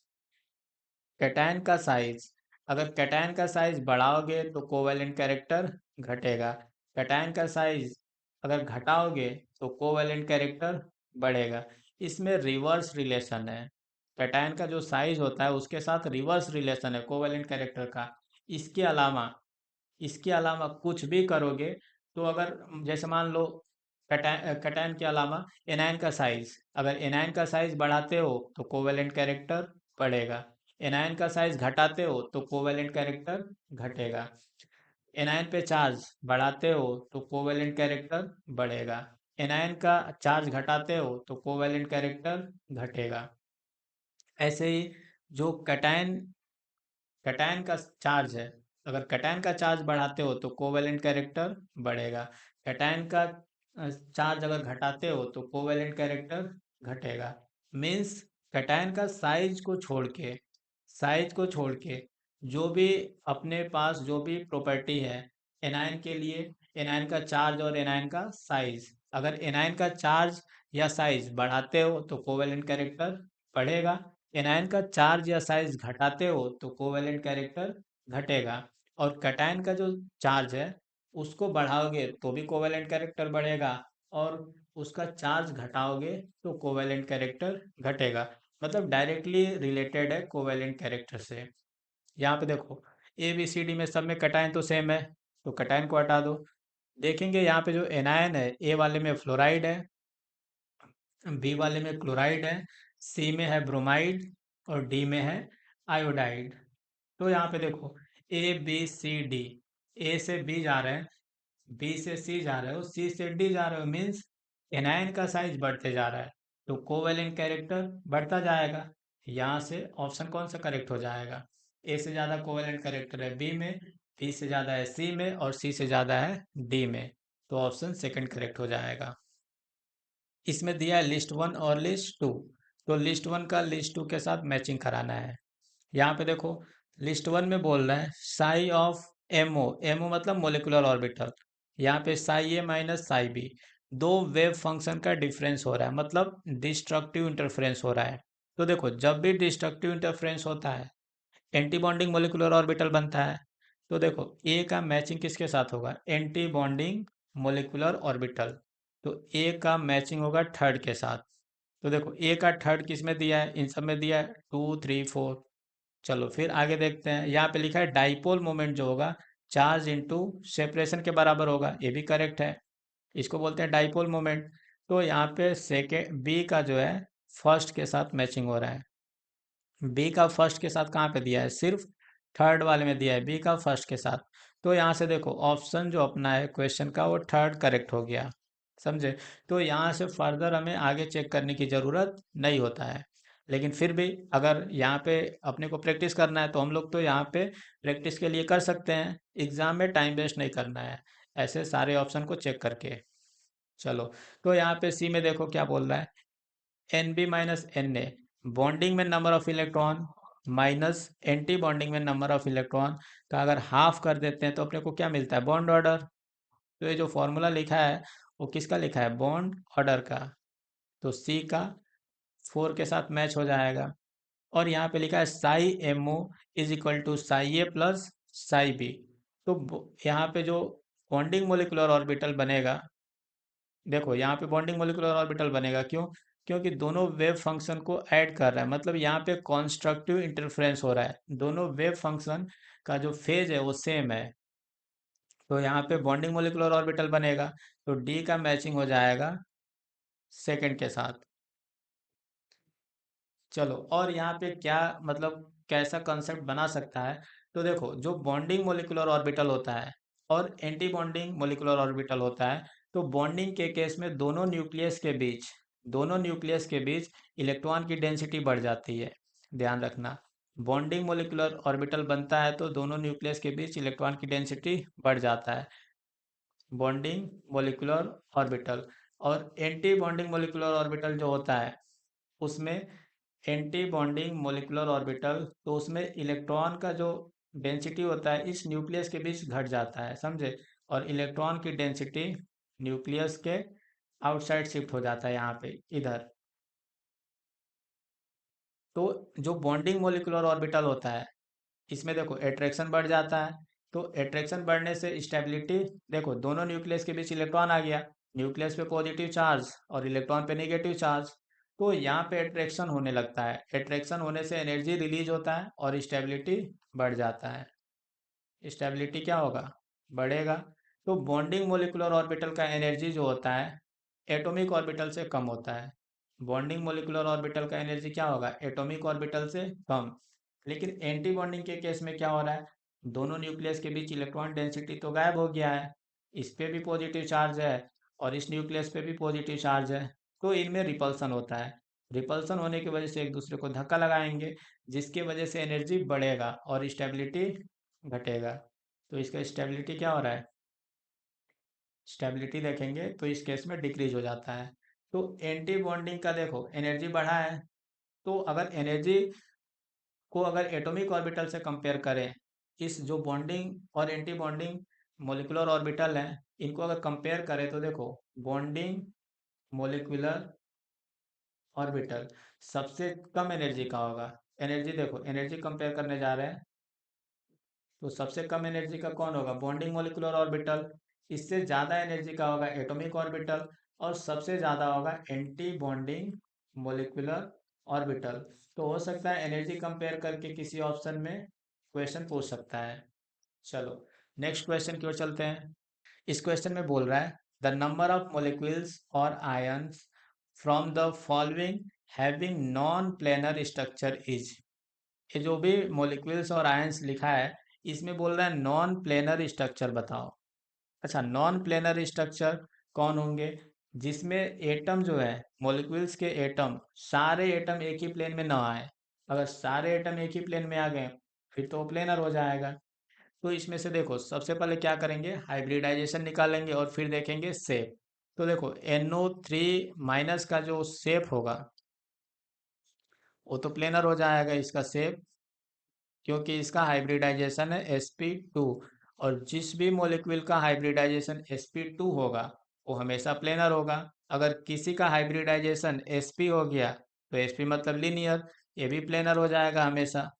कैटायन का साइज, अगर कैटायन का साइज बढ़ाओगे तो कोवेलेंट कैरेक्टर घटेगा। कैटायन का साइज अगर घटाओगे तो कोवेलेंट कैरेक्टर बढ़ेगा। इसमें रिवर्स रिलेशन है। कैटायन का जो साइज होता है उसके साथ रिवर्स रिलेशन है कोवेलेंट कैरेक्टर का। इसके अलावा इसके अलावा कुछ भी करोगे तो अगर जैसे मान लो कैटायन के अलावा एनायन का साइज, अगर एनायन का साइज बढ़ाते हो तो कोवेलेंट कैरेक्टर बढ़ेगा। एनायन का साइज घटाते हो तो कोवेलेंट कैरेक्टर घटेगा। एनायन पे चार्ज बढ़ाते हो तो कोवेलेंट कैरेक्टर बढ़ेगा। एनायन का चार्ज घटाते हो तो कोवेलेंट कैरेक्टर घटेगा। ऐसे ही जो कैटायन कैटायन का चार्ज है, अगर कैटायन का चार्ज बढ़ाते हो तो कोवेलेंट कैरेक्टर बढ़ेगा। कैटायन का चार्ज अगर घटाते हो तो कोवेलेंट कैरेक्टर घटेगा। मीन्स कैटायन का साइज को छोड़ के जो भी अपने पास जो भी प्रॉपर्टी है एनायन के लिए, एनायन का चार्ज और एनायन का साइज, अगर एनायन का चार्ज या साइज बढ़ाते हो तो कोवेलेंट कैरेक्टर बढ़ेगा। एनायन का चार्ज या साइज घटाते हो तो कोवेलेंट कैरेक्टर घटेगा। और कैटायन का जो चार्ज है उसको बढ़ाओगे तो भी कोवेलेंट कैरेक्टर बढ़ेगा, और उसका चार्ज घटाओगे तो कोवेलेंट कैरेक्टर घटेगा। मतलब डायरेक्टली रिलेटेड है कोवेलेंट कैरेक्टर से। यहाँ पे देखो ए बी सी डी में सब में कैटायन तो सेम है, तो कैटायन को हटा दो। देखेंगे यहाँ पे जो एनायन है ए वाले में फ्लोराइड है, बी वाले में क्लोराइड है, सी में है ब्रोमाइड और डी में है आयोडाइड। तो यहाँ पे देखो ए बी सी डी, ए से बी जा रहे हैं, बी से सी जा रहे हो, सी से डी जा रहे हो, मीन्स एनायन का साइज बढ़ते जा रहा है तो कोवेलेंट कैरेक्टर बढ़ता जाएगा। यहाँ से ऑप्शन कौन सा करेक्ट हो जाएगा? ए से ज़्यादा कोवेलेंट कैरेक्टर है बी में, बी से ज़्यादा है सी में और सी से ज़्यादा है डी में, तो ऑप्शन सेकंड करेक्ट हो जाएगा। इसमें दिया है लिस्ट वन और लिस्ट टू, तो लिस्ट वन का लिस्ट टू के साथ मैचिंग कराना है। यहाँ पे देखो लिस्ट वन में बोल रहा है साई ऑफ एमओ, एमओ मतलब मोलिकुलर ऑर्बिटल, यहाँ पे साई ए माइनस साई बी, दो वेव फंक्शन का डिफरेंस हो रहा है, मतलब डिस्ट्रक्टिव इंटरफेरेंस हो रहा है। तो देखो जब भी डिस्ट्रक्टिव इंटरफेरेंस होता है एंटी बॉन्डिंग मोलिकुलर ऑर्बिटल बनता है। तो देखो ए का मैचिंग किसके साथ होगा? Anti bonding molecular orbital. तो ए का मैचिंग होगा थर्ड के साथ। तो देखो ए का थर्ड किस में दिया है? इन सब में दिया है, 2 3 4। चलो फिर आगे देखते हैं, यहाँ पे लिखा है डाइपोल मोमेंट जो होगा चार्ज इनटू सेपरेशन के बराबर होगा, ये भी करेक्ट है। इसको बोलते हैं डाइपोल मोमेंट। तो यहाँ पे सेकेंड बी का जो है फर्स्ट के साथ मैचिंग हो रहा है। बी का फर्स्ट के साथ कहाँ पे दिया है? सिर्फ थर्ड वाले में दिया है बी का फर्स्ट के साथ। तो यहाँ से देखो ऑप्शन जो अपना है क्वेश्चन का वो थर्ड करेक्ट हो गया, समझे? तो यहाँ से फर्दर हमें आगे चेक करने की ज़रूरत नहीं होता है। लेकिन फिर भी अगर यहाँ पे अपने को प्रैक्टिस करना है तो हम लोग तो यहाँ पे प्रैक्टिस के लिए कर सकते हैं, एग्जाम में टाइम वेस्ट नहीं करना है ऐसे सारे ऑप्शन को चेक करके। चलो, तो यहाँ पे सी में देखो क्या बोल रहा है, N B minus N A, bonding में number of electron minus antibonding में नंबर ऑफ इलेक्ट्रॉन का अगर हाफ कर देते हैं तो अपने को क्या मिलता है? Bond order. तो ये जो फॉर्मूला लिखा है वो किसका लिखा है? बॉन्ड ऑर्डर का। तो सी का 4 के साथ मैच हो जाएगा। और यहाँ पे लिखा है psi M O is equal to psi A plus psi B. तो यहाँ पे जो बॉन्डिंग मोलिकुलर ऑर्बिटल बनेगा, देखो यहाँ पे बॉन्डिंग मोलिकुलर ऑर्बिटल बनेगा, क्यों? क्योंकि दोनों वेव फंक्शन को ऐड कर रहा है, मतलब यहाँ पे कॉन्स्ट्रक्टिव इंटरफेरेंस हो रहा है, दोनों वेव फंक्शन का जो फेज है वो सेम है। तो यहाँ पे बॉन्डिंग मोलिकुलर ऑर्बिटल बनेगा, तो डी का मैचिंग हो जाएगा सेकंड के साथ। चलो, और यहाँ पे क्या मतलब कैसा कंसेप्ट बना सकता है? तो देखो जो बॉन्डिंग मोलिकुलर ऑर्बिटल होता है और एंटी बॉन्डिंग मोलिकुलर ऑर्बिटल होता है। तो बॉन्डिंग के केस में दोनों न्यूक्लियस के बीच इलेक्ट्रॉन की डेंसिटी बढ़ जाती है। ध्यान रखना, बॉन्डिंग मोलिकुलर ऑर्बिटल बनता है तो दोनों न्यूक्लियस के बीच इलेक्ट्रॉन की डेंसिटी बढ़ जाता है, बॉन्डिंग मोलिकुलर ऑर्बिटल। और एंटी बॉन्डिंग मोलिकुलर ऑर्बिटल जो होता है उसमें एंटी बॉन्डिंग मोलिकुलर ऑर्बिटल, तो उसमें इलेक्ट्रॉन का जो डेंसिटी होता है इस न्यूक्लियस के बीच घट जाता है, समझे। और इलेक्ट्रॉन की डेंसिटी न्यूक्लियस के आउटसाइड शिफ्ट हो जाता है, यहाँ पे इधर। तो जो बॉन्डिंग मोलिकुलर ऑर्बिटल होता है इसमें देखो एट्रैक्शन बढ़ जाता है। तो एट्रैक्शन बढ़ने से स्टेबिलिटी, देखो दोनों न्यूक्लियस के बीच इलेक्ट्रॉन आ गया, न्यूक्लियस पे पॉजिटिव चार्ज और इलेक्ट्रॉन पे नेगेटिव चार्ज। तो यहाँ पे एट्रैक्शन होने लगता है, एट्रैक्शन होने से एनर्जी रिलीज होता है और स्टेबिलिटी बढ़ जाता है। स्टेबिलिटी क्या होगा, बढ़ेगा। तो बॉन्डिंग मोलिकुलर ऑर्बिटल का एनर्जी जो होता है एटॉमिक ऑर्बिटल से कम होता है। बॉन्डिंग मोलिकुलर ऑर्बिटल का एनर्जी क्या होगा, एटॉमिक ऑर्बिटल से कम। लेकिन एंटी बॉन्डिंग के केस में क्या हो रहा है, दोनों न्यूक्लियस के बीच इलेक्ट्रॉन डेंसिटी तो गायब हो गया है, इस पे भी पॉजिटिव चार्ज है और इस न्यूक्लियस पे भी पॉजिटिव चार्ज है। तो इनमें रिपल्सन होता है, रिपल्सन होने की वजह से एक दूसरे को धक्का लगाएंगे, जिसकी वजह से एनर्जी बढ़ेगा और स्टेबिलिटी घटेगा। तो इसका स्टेबिलिटी क्या हो रहा है, स्टेबिलिटी देखेंगे तो इस केस में डिक्रीज हो जाता है। तो एंटी बॉन्डिंग का देखो एनर्जी बढ़ा है, तो अगर एनर्जी को अगर एटॉमिक ऑर्बिटल से कंपेयर करें, इस जो बॉन्डिंग और एंटी बॉन्डिंग मोलिकुलर ऑर्बिटल हैं इनको अगर कंपेयर करें तो देखो बॉन्डिंग मोलिकुलर ऑर्बिटल सबसे कम एनर्जी का होगा। एनर्जी देखो, एनर्जी कंपेयर करने जा रहे हैं तो सबसे कम एनर्जी का कौन होगा, बॉन्डिंग मोलिकुलर ऑर्बिटल। इससे ज़्यादा एनर्जी का होगा एटॉमिक ऑर्बिटल। और सबसे ज़्यादा होगा एंटी बॉन्डिंग मोलिकुलर ऑर्बिटल। तो हो सकता है एनर्जी कंपेयर करके किसी ऑप्शन में क्वेश्चन पूछ सकता है। चलो नेक्स्ट क्वेश्चन की ओर चलते हैं। इस क्वेश्चन में बोल रहा है द नंबर ऑफ मोलिक्यूल्स और ions from the following having non planar structure is. ये जो भी मोलिक्यूल्स और आयंस लिखा है इसमें बोल रहा है नॉन प्लेनर स्ट्रक्चर बताओ। अच्छा, नॉन प्लेनर स्ट्रक्चर कौन होंगे, जिसमें एटम जो है मोलिक्यूल्स के एटम, सारे एटम एक ही प्लेन में ना आए। अगर सारे एटम एक ही प्लेन में आ गए फिर तो प्लेनर हो जाएगा। तो इसमें से देखो सबसे पहले क्या करेंगे, हाइब्रिडाइजेशन निकालेंगे और फिर देखेंगे शेप। तो देखो NO3- का जो शेप होगा वो तो प्लेनर हो जाएगा इसका शेप, क्योंकि इसका हाइब्रिडाइजेशन है sp2। और जिस भी मॉलिक्यूल का हाइब्रिडाइजेशन sp2 होगा वो हमेशा प्लेनर होगा। अगर किसी का हाइब्रिडाइजेशन sp हो गया तो sp मतलब लीनियर, ये भी प्लेनर हो जाएगा हमेशा,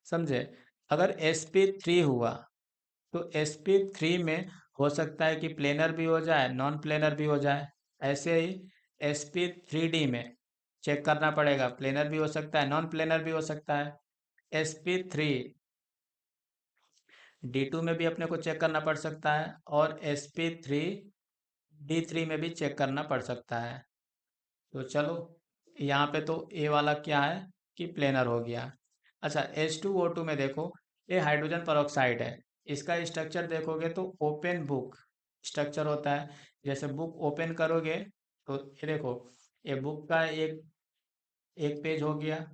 समझे। अगर sp3 हुआ तो sp3 में हो सकता है कि प्लेनर भी हो जाए नॉन प्लेनर भी हो जाए। ऐसे ही sp3d में चेक करना पड़ेगा, प्लेनर भी हो सकता है नॉन प्लेनर भी हो सकता है। sp3 D2 में भी अपने को चेक करना पड़ सकता है और sp3 D3 में भी चेक करना पड़ सकता है। तो चलो यहाँ पे तो ए वाला क्या है कि प्लेनर हो गया। अच्छा, H2O2 में देखो ये हाइड्रोजन परऑक्साइड है, इसका स्ट्रक्चर देखोगे तो ओपन बुक स्ट्रक्चर होता है। जैसे बुक ओपन करोगे तो ये देखो, ये बुक का एक एक पेज हो गया,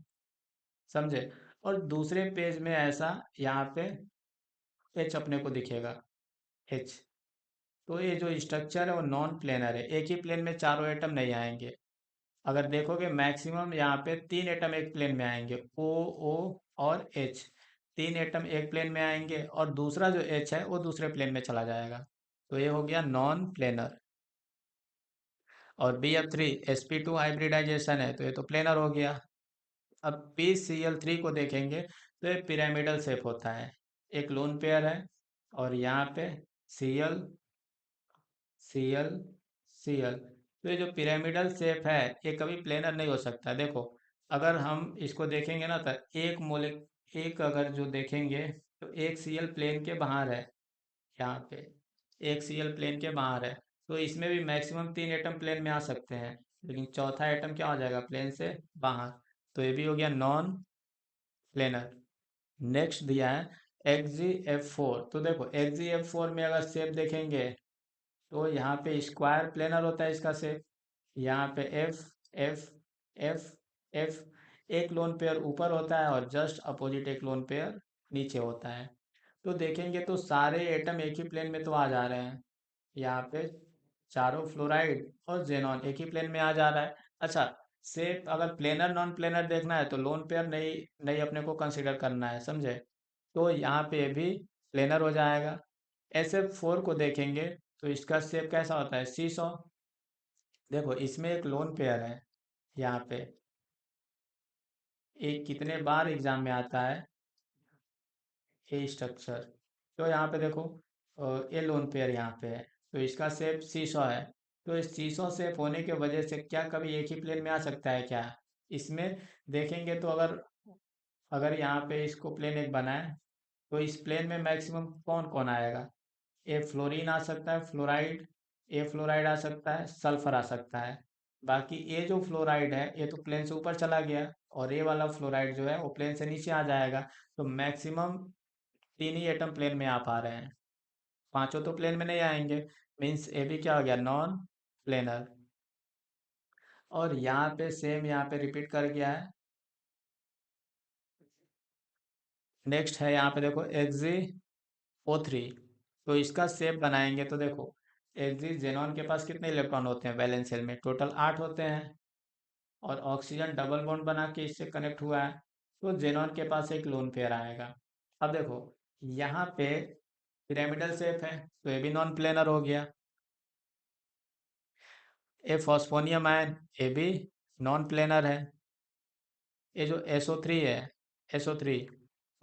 समझे। और दूसरे पेज में ऐसा यहाँ पे एच अपने को दिखेगा, एच। तो ये जो स्ट्रक्चर है वो नॉन प्लेनर है, एक ही प्लेन में चारों एटम नहीं आएंगे। अगर देखोगे मैक्सिमम यहाँ पे 3 एटम एक प्लेन में आएंगे, O और H। 3 एटम एक प्लेन में आएंगे और दूसरा जो H है वो दूसरे प्लेन में चला जाएगा। तो ये हो गया नॉन प्लेनर। और BF3 sp2 हाइब्रिडाइजेशन है तो ये तो प्लेनर हो गया। अब PCl3 को देखेंगे तो ये पिरामिडल शेप होता है, एक लोन पेयर है और यहाँ पे Cl Cl Cl। तो ये जो पिरामिडल शेप है ये कभी प्लेनर नहीं हो सकता। देखो अगर हम इसको देखेंगे ना तो एक अगर जो देखेंगे तो एक Cl प्लेन के बाहर है, यहाँ पे एक Cl प्लेन के बाहर है। तो इसमें भी मैक्सिमम 3 एटम प्लेन में आ सकते हैं, लेकिन चौथा एटम क्या हो जाएगा, प्लेन से बाहर। तो ये भी हो गया नॉन प्लेनर। नेक्स्ट दिया है XgF4। तो देखो XgF4 में अगर शेप देखेंगे तो यहाँ पे स्क्वायर प्लेनर होता है इसका शेप। यहाँ पे एफ एफ एफ एफ, एक लोन पेयर ऊपर होता है और जस्ट अपोजिट एक लोन पेयर नीचे होता है। तो देखेंगे तो सारे एटम एक ही प्लेन में तो आ जा रहे हैं। यहाँ पे चारों फ्लोराइड और जेनॉन एक ही प्लेन में आ जा रहा है। अच्छा, शेप अगर प्लेनर नॉन प्लेनर देखना है तो लोन पेयर नहीं नहीं अपने को कंसिडर करना है, समझे। तो यहाँ पे भी प्लेनर हो जाएगा। SF4 को देखेंगे तो इसका शेप कैसा होता है, सीसॉ। देखो इसमें एक लोन पेयर है यहाँ पे, एक कितने बार एग्जाम में आता है ए स्ट्रक्चर। तो यहाँ पे देखो ए लोन पेयर यहाँ पे है, तो इसका शेप सीसॉ है। तो इस सीसॉ शेप होने के वजह से क्या कभी एक ही प्लेन में आ सकता है क्या? इसमें देखेंगे तो अगर अगर यहाँ पे इसको प्लेन एक बनाए तो इस प्लेन में मैक्सिमम कौन कौन आएगा? ए फ्लोरीन आ सकता है, फ्लोराइड, ए फ्लोराइड आ सकता है, सल्फर आ सकता है। बाकी ए जो फ्लोराइड है ये तो प्लेन से ऊपर चला गया, और ए वाला फ्लोराइड जो है वो प्लेन से नीचे आ जाएगा। तो मैक्सिमम तीन ही एटम प्लेन में आ पा रहे हैं, पांचों तो प्लेन में नहीं आएंगे। मीन्स ए भी क्या हो गया, नॉन प्लेनर। और यहाँ पे सेम यहाँ पे रिपीट कर गया है। नेक्स्ट है यहाँ पे देखो XgO3। तो इसका शेप बनाएंगे तो देखो एक्सिस जेनॉन के पास कितने इलेक्ट्रॉन होते हैं वैलेंस शेल में, टोटल 8 होते हैं। और ऑक्सीजन डबल बॉन्ड बना के इससे कनेक्ट हुआ है, तो जेनॉन के पास एक लोन पेयर आएगा। अब देखो यहाँ पे पिरामिडल शेप है तो ये भी नॉन प्लेनर हो गया। ए फॉस्फोनियम आयन, ये भी नॉन प्लेनर है। ये जो SO3 है, SO3,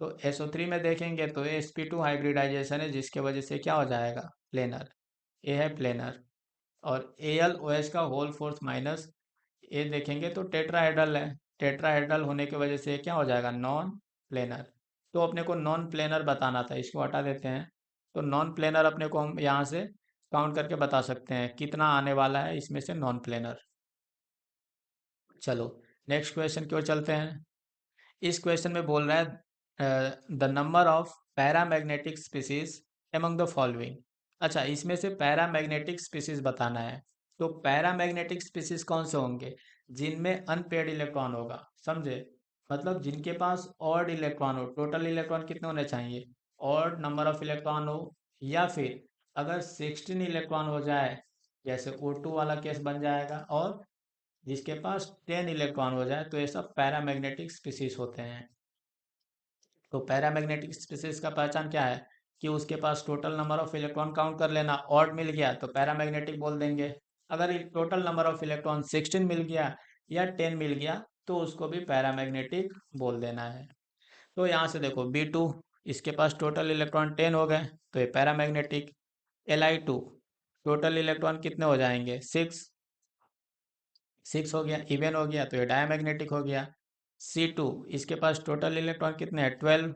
तो SO3 में देखेंगे तो ये sp2 हाइब्रिडाइजेशन है जिसके वजह से क्या हो जाएगा, प्लेनर। ये है प्लेनर। और AlOH का होल फोर्स माइनस, ये देखेंगे तो टेट्राहेड्रल है, टेट्राहेड्रल होने की वजह से क्या हो जाएगा, नॉन प्लेनर। तो अपने को नॉन प्लेनर बताना था, इसको हटा देते हैं। तो नॉन प्लेनर अपने को हम यहाँ से काउंट करके बता सकते हैं कितना आने वाला है इसमें से नॉन प्लेनर। चलो नेक्स्ट क्वेश्चन की ओर चलते हैं। इस क्वेश्चन में बोल रहा है the number of paramagnetic species among the following. अच्छा, इसमें से पैरामैग्नेटिक स्पीसीज बताना है। तो पैरामैग्नेटिक स्पीसीज कौन से होंगे, जिनमें अनपेयर्ड इलेक्ट्रॉन होगा, समझे। मतलब जिनके पास ऑड इलेक्ट्रॉन हो, टोटल इलेक्ट्रॉन कितने होने चाहिए, ऑड नंबर ऑफ इलेक्ट्रॉन हो। या फिर अगर 16 इलेक्ट्रॉन हो जाए, जैसे O2 वाला केस बन जाएगा। और जिसके पास 10 इलेक्ट्रॉन हो जाए तो ये सब पैरामैग्नेटिक स्पीसीज होते हैं। तो पैरामैग्नेटिक स्पीसीज का पहचान क्या है, कि उसके पास total number of electron count कर लेना, ऑड मिल गया तो पैरामैग्नेटिक बोल देंगे। अगर टोटल नंबर ऑफ इलेक्ट्रॉन 16 मिल गया या 10 मिल गया तो उसको भी पैरामैग्नेटिक बोल देना है। तो यहाँ से देखो B2, इसके पास टोटल इलेक्ट्रॉन 10 हो गए तो ये पैरामैग्नेटिक। Li2, टोटल इलेक्ट्रॉन कितने हो जाएंगे, 6, 6 हो गया, इवन हो गया तो ये डायमैग्नेटिक हो गया। C2, इसके पास टोटल इलेक्ट्रॉन कितने हैं, 12,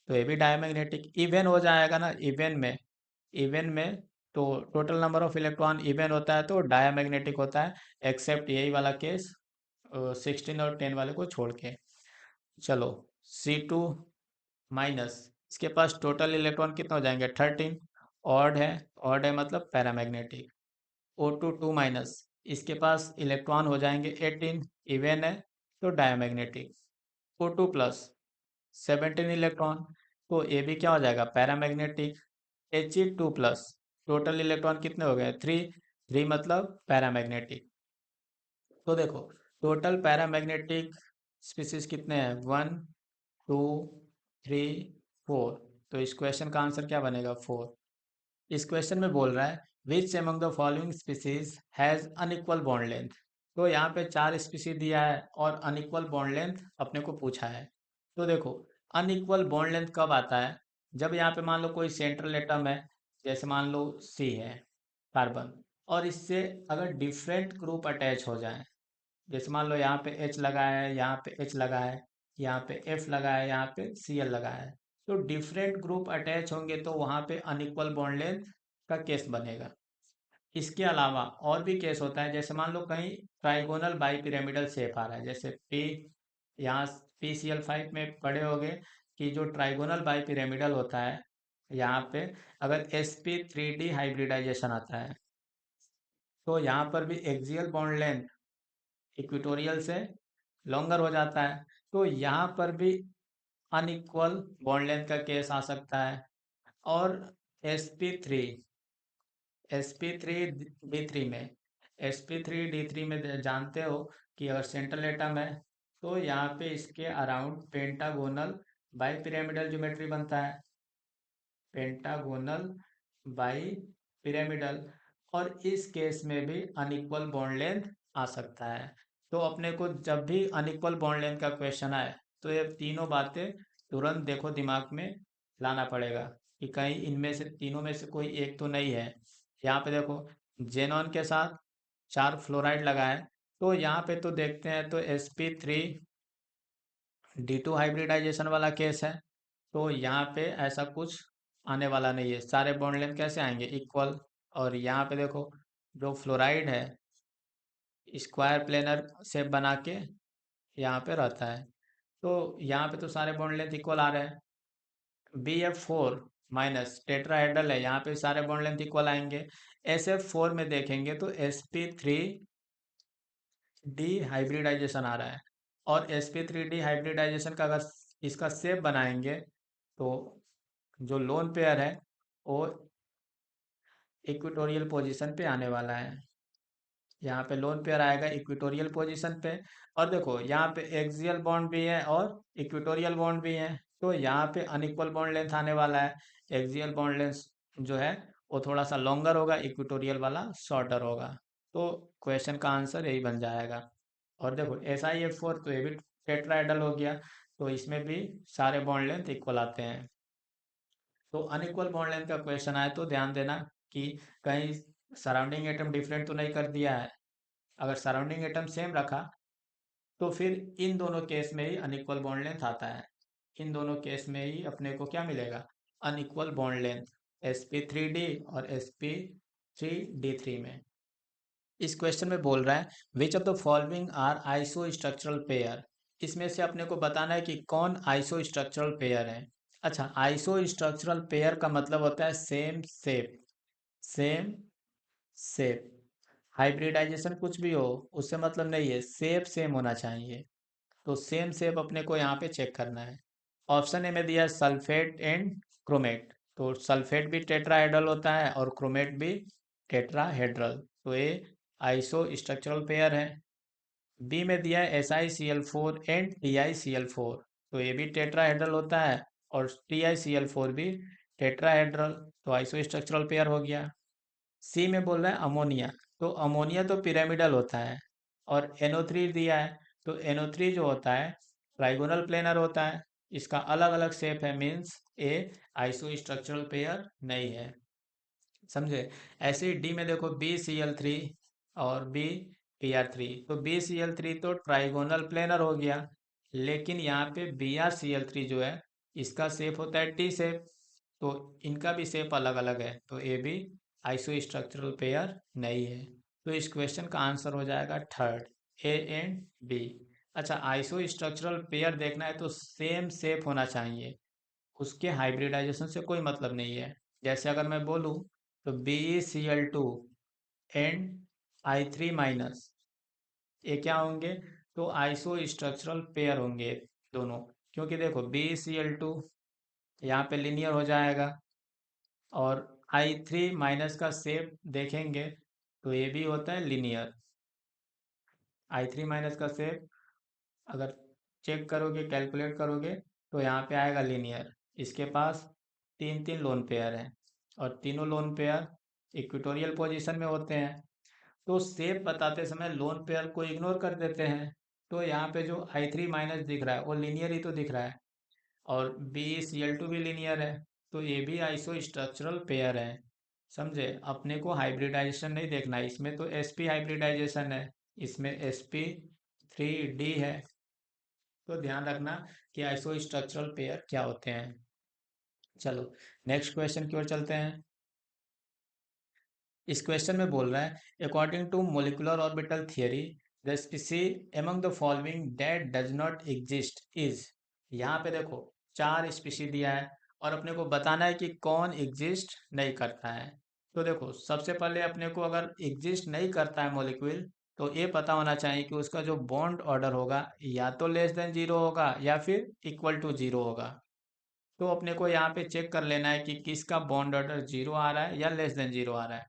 तो ये भी डायमैग्नेटिक। इवन हो जाएगा ना, इवन में तो total number of electron even होता है तो डायमैग्नेटिक होता है, एक्सेप्ट यही वाला केस 16 और 10 वाले को छोड़ के। चलो C2 माइनस, इसके पास टोटल इलेक्ट्रॉन कितने हो जाएंगे, 13, ऑड है, ऑड है मतलब पैरामैग्नेटिक। O2 2 माइनस, इसके पास इलेक्ट्रॉन हो जाएंगे 18, इवन है तो डायमैग्नेटिक। O2 प्लस 17 इलेक्ट्रॉन, तो ये भी क्या हो जाएगा, paramagnetic. He2 plus, total electron कितने हो गए, 3, 3 मतलब पैरामैग्नेटिक। तो देखो टोटल पैरामैग्नेटिक स्पीसीज कितने हैं, 1, 2, 3, 4। तो इस क्वेश्चन का आंसर क्या बनेगा, 4। इस क्वेश्चन में बोल रहा है which among the following species has unequal bond length. तो यहाँ पे 4 स्पीसीज दिया है और अनइक्वल बॉन्ड लेंथ अपने को पूछा है। तो देखो अनइक्वल बॉन्ड लेंथ कब आता है, जब यहाँ पे मान लो कोई सेंट्रल एटम है, जैसे मान लो C है, कार्बन, और इससे अगर डिफरेंट ग्रुप अटैच हो जाए, जैसे मान लो यहाँ पे H लगा है, यहाँ पे H लगा है, यहाँ पे F लगा है, यहाँ पे Cl लगा है, तो डिफरेंट ग्रुप अटैच होंगे तो वहाँ पे अनइक्वल बॉन्ड लेंथ का केस बनेगा। इसके अलावा और भी केस होता है, जैसे मान लो कहीं ट्राइगोनल बाई पिरामिडल शेप आ रहा है, जैसे P, यहाँ PCl5 में पड़े हो गए कि जो ट्राइगोनल बाइपिरामिडल होता है, यहाँ पे अगर sp3d हाइब्रिडाइजेशन आता है तो यहाँ पर भी एक्सियल बॉन्ड लेंथ इक्वेटोरियल से लॉन्गर हो जाता है, तो यहाँ पर भी अनइक्वल बॉन्ड लेंथ का केस आ सकता है। और sp3 sp3d3 में sp3d3 में जानते हो कि अगर सेंट्रल एटम है तो यहाँ पे इसके around pentagonal bi pyramidal geometry बनता है, पेंटागोनल बाई पिरामिडल। और इस केस में भी अनइक्वल बॉन्ड लेंथ आ सकता है। तो अपने को जब भी अनइक्वल बॉन्ड लेंथ का क्वेश्चन आए तो ये तीनों बातें तुरंत देखो दिमाग में लाना पड़ेगा कि कहीं इनमें से तीनों में से कोई एक तो नहीं है। यहाँ पे देखो जेनॉन के साथ 4 फ्लोराइड लगा है, तो यहाँ पे तो देखते हैं तो sp3d2 हाइब्रिडाइजेशन वाला केस है, तो यहाँ पे ऐसा कुछ आने वाला नहीं है, सारे बॉन्ड लेंथ कैसे आएंगे इक्वल। और यहाँ पे देखो जो फ्लोराइड है स्क्वायर प्लेनर शेप बना के यहाँ पे रहता है, तो यहाँ पे तो सारे बॉन्ड लेंथ इक्वल आ रहे हैं। Bf4 माइनस टेट्राहेड्रल है, यहाँ पे सारे बॉन्ड लेंथ इक्वल आएंगे। SF4 में देखेंगे तो sp3d हाइब्रिडाइजेशन आ रहा है, और sp3d हाइब्रिडाइजेशन का अगर इसका शेप बनाएंगे तो जो लोन पेयर है वो इक्वेटोरियल पोजीशन पे आने वाला है। यहाँ पे लोन पेयर आएगा इक्वेटोरियल पोजीशन पे। और देखो यहाँ पे एक्सियल बॉन्ड भी है और इक्वेटोरियल बॉन्ड भी है, तो यहाँ पे अनइक्वल बॉन्ड लेंथ आने वाला है। एक्सियल बॉन्ड लेंथ जो है वो थोड़ा सा लॉन्गर होगा, इक्वेटोरियल वाला शॉर्टर होगा। तो क्वेश्चन का आंसर यही बन जाएगा। और देखो SiF4 तो ये भी टेट्राहेड्रल हो गया, तो इसमें भी सारे बॉन्ड लेंथ इक्वल आते हैं। तो अनइक्वल बॉन्ड लेंथ का क्वेश्चन आए तो ध्यान देना कि कहीं सराउंडिंग एटम डिफरेंट तो नहीं कर दिया है। अगर सराउंडिंग एटम सेम रखा तो फिर इन दोनों केस में ही अनइक्वल बॉन्ड लेंथ आता है। इन दोनों केस में ही अपने को क्या मिलेगा, अनइक्वल बॉन्ड लेंथ sp3d और sp3d3 में। इस क्वेश्चन में बोल रहा है which of the following are isostructural pair, इसमें से अपने को बताना है कि कौन आइसो स्ट्रक्चरल पेयर है। अच्छा, आइसो स्ट्रक्चरल पेयर का मतलब होता है same shape, same shape. Hybridisation कुछ भी हो उससे मतलब नहीं है, शेप सेम होना चाहिए। तो सेम शेप अपने को यहाँ पे चेक करना है। ऑप्शन ए में दिया है सल्फेट एंड क्रोमेट, तो सल्फेट भी टेट्राहेड्रल होता है और क्रोमेट भी टेट्राहेड्रल, तो ये आइसो स्ट्रक्चरल पेयर है। बी में दिया है SiCl4 एंड TiCl4, तो ये भी टेट्राहेड्रल होता है और TiCl4 भी टेट्राहेड्रल, तो आइसो स्ट्रक्चरल पेयर हो गया। सी में बोल रहा है अमोनिया, तो अमोनिया तो पिरामिडल होता है। और NO3 दिया है, तो NO3 जो होता है ट्राइगोनल प्लेनर होता है, इसका अलग अलग शेप है, मीन्स ए आइसो स्ट्रक्चरल पेयर नहीं है। समझे। ऐसे ही डी में देखो BCl3 और BPr3, तो BCl3 तो ट्राइगोनल प्लेनर हो गया, लेकिन यहाँ पे BrCl3 जो है इसका शेप होता है टी शेप, तो इनका भी शेप अलग अलग है, तो ये भी आइसो स्ट्रक्चरल पेयर नहीं है। तो इस क्वेश्चन का आंसर हो जाएगा थर्ड, ए एंड बी। अच्छा, आइसो स्ट्रक्चरल पेयर देखना है तो सेम शेप होना चाहिए, उसके हाइब्रिडाइजेशन से कोई मतलब नहीं है। जैसे अगर मैं बोलूँ तो BeCl2 एंड I3 माइनस, ये क्या होंगे, तो आइसो स्ट्रक्चरल पेयर होंगे दोनों। क्योंकि देखो BeCl2 यहाँ पे लिनियर हो जाएगा, और I3 माइनस का शेप देखेंगे तो ये भी होता है लिनियर। I3 माइनस का शेप अगर चेक करोगे, कैलकुलेट करोगे, तो यहाँ पे आएगा लिनियर। इसके पास तीन तीन लोन पेयर हैं और तीनों लोन पेयर इक्वेटोरियल पोजीशन में होते हैं, तो शेप बताते समय लोन पेयर को इग्नोर कर देते हैं। तो यहाँ पे जो I3 माइनस दिख रहा है वो लिनियर ही तो दिख रहा है, और BeCl2 भी लिनियर है, तो ये भी आइसो स्ट्रक्चरल पेयर है। समझे। अपने को हाइब्रिडाइजेशन नहीं देखना है, इसमें तो sp हाइब्रिडाइजेशन है, इसमें sp3d है। तो ध्यान रखना कि आइसो स्ट्रक्चरल पेयर क्या होते हैं। चलो नेक्स्ट क्वेश्चन की ओर चलते हैं। इस क्वेश्चन में बोल रहा है according to molecular orbital theory the species among the following that does not exist is. यहाँ पे देखो 4 स्पीशीज दिया है और अपने को बताना है कि कौन एग्जिस्ट नहीं करता है। तो देखो सबसे पहले अपने को अगर एग्जिस्ट नहीं करता है मॉलिक्यूल, तो ये पता होना चाहिए कि उसका जो बॉन्ड ऑर्डर होगा या तो लेस देन जीरो होगा या फिर इक्वल टू जीरो होगा। तो अपने को यहाँ पे चेक कर लेना है कि किसका बॉन्ड ऑर्डर जीरो आ रहा है या लेस देन जीरो आ रहा है।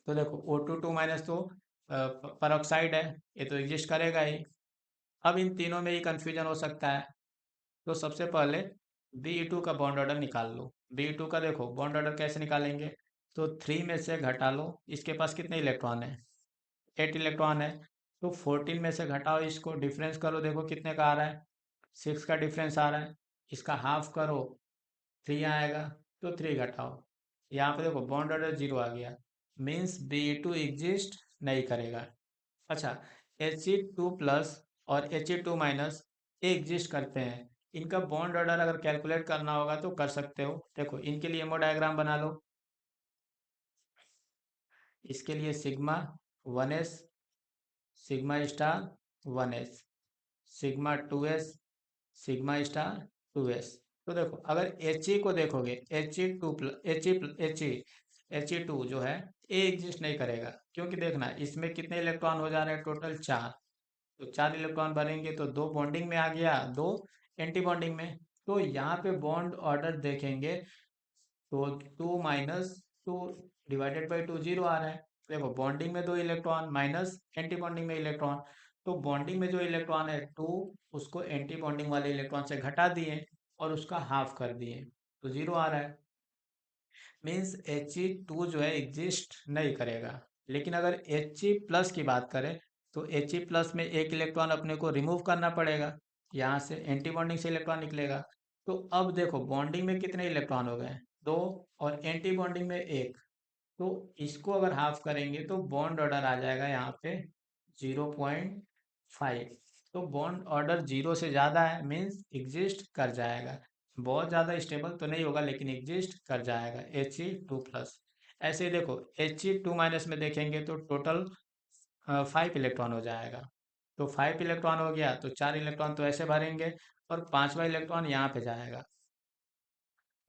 तो देखो O2 माइनस तो परऑक्साइड है, ये तो एग्जिस्ट करेगा ही। अब इन तीनों में ही कंफ्यूजन हो सकता है। तो सबसे पहले Be2 का बॉन्ड ऑर्डर निकाल लो। Be2 का देखो बॉन्ड ऑर्डर कैसे निकालेंगे, तो 3 में से घटा लो, इसके पास कितने इलेक्ट्रॉन है, 8 इलेक्ट्रॉन है। तो 14 में से घटाओ, इसको डिफरेंस करो, देखो कितने का आ रहा है, 6 का डिफरेंस आ रहा है। इसका हाफ करो, 3 आएगा, तो 3 घटाओ, यहाँ पे देखो बॉन्ड ऑर्डर जीरो आ गया, मीन्स Be2 एग्जिस्ट नहीं करेगा। अच्छा, He2 प्लस और He2 माइनस एग्जिस्ट करते हैं। इनका बॉन्ड ऑर्डर अगर कैलकुलेट करना होगा तो कर सकते हो। देखो इनके लिए एमओ डायग्राम बना लो। इसके लिए sigma 1s, sigma star 1s, sigma 2s, sigma star 2s। तो देखो अगर He को देखोगे, He2 जो है ये एग्जिस्ट नहीं करेगा, क्योंकि देखना इसमें कितने इलेक्ट्रॉन हो जा रहे हैं, टोटल 4। तो 4 इलेक्ट्रॉन भरेंगे तो 2 बॉन्डिंग में आ गया, 2 एंटी बॉन्डिंग में। तो यहाँ पे बॉन्ड ऑर्डर देखेंगे तो 2 - 2 डिवाइडेड बाई 2 जीरो आ रहा है। देखो बॉन्डिंग में 2 इलेक्ट्रॉन माइनस एंटी बॉन्डिंग में इलेक्ट्रॉन, तो बॉन्डिंग में जो इलेक्ट्रॉन है 2, उसको एंटी बॉन्डिंग वाले इलेक्ट्रॉन से घटा दिए और उसका हाफ कर दिए, तो जीरो आ रहा है। मीन्स He2 जो है एग्जिस्ट नहीं करेगा। लेकिन अगर He+ की बात करें तो He+ में एक इलेक्ट्रॉन अपने को रिमूव करना पड़ेगा, यहाँ से एंटी बॉन्डिंग से इलेक्ट्रॉन निकलेगा। तो अब देखो बॉन्डिंग में कितने इलेक्ट्रॉन हो गए, 2, और एंटी बॉन्डिंग में एक। तो इसको अगर हाफ करेंगे तो बॉन्ड ऑर्डर आ जाएगा यहाँ पे 0.5। तो बॉन्ड ऑर्डर जीरो से ज़्यादा है, मीन्स एग्जिस्ट कर जाएगा। बहुत ज़्यादा स्टेबल तो नहीं होगा लेकिन एग्जिस्ट कर जाएगा He2 प्लस। ऐसे ही देखो He2 माइनस में देखेंगे तो टोटल 5 इलेक्ट्रॉन हो जाएगा। तो 5 इलेक्ट्रॉन हो गया तो 4 इलेक्ट्रॉन तो ऐसे भरेंगे और पांचवा इलेक्ट्रॉन यहाँ पे जाएगा।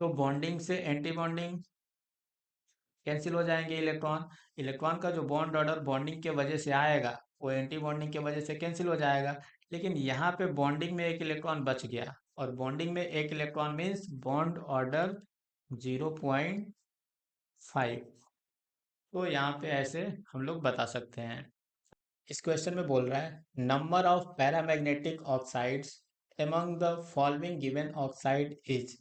तो बॉन्डिंग से एंटी बॉन्डिंग कैंसिल हो जाएंगे इलेक्ट्रॉन। इलेक्ट्रॉन का जो बॉन्ड ऑर्डर बॉन्डिंग के वजह से आएगा वो एंटी बॉन्डिंग के वजह से कैंसिल हो जाएगा। लेकिन यहाँ पे बॉन्डिंग में एक इलेक्ट्रॉन बच गया, और बॉन्डिंग में एक इलेक्ट्रॉन मीन्स बॉन्ड ऑर्डर 0.5। तो यहाँ पे ऐसे हम लोग बता सकते हैं। इस क्वेश्चन में बोल रहा है number of paramagnetic oxides among the following given oxide is.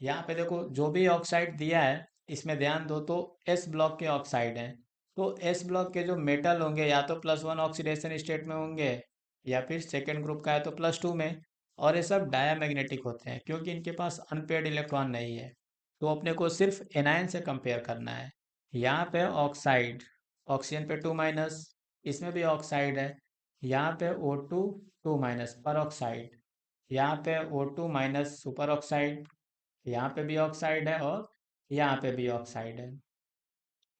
यहाँ पे देखो जो भी ऑक्साइड दिया है इसमें ध्यान दो, तो एस ब्लॉक के ऑक्साइड हैं। तो एस ब्लॉक के जो मेटल होंगे या तो +1 ऑक्सीडेशन स्टेट में होंगे या फिर सेकेंड ग्रुप का है तो +2 में। और ये सब डायामैग्नेटिक होते हैं क्योंकि इनके पास अनपेयर्ड इलेक्ट्रॉन नहीं है। तो अपने को सिर्फ एनायन से कंपेयर करना है। यहाँ पे ऑक्साइड, ऑक्सीजन पे 2 माइनस, इसमें भी ऑक्साइड है, यहाँ पे O2 2 माइनस पर ऑक्साइड, यहाँ पे O2 माइनस सुपर ऑक्साइड, यहाँ पे भी ऑक्साइड है और यहाँ पे भी ऑक्साइड है।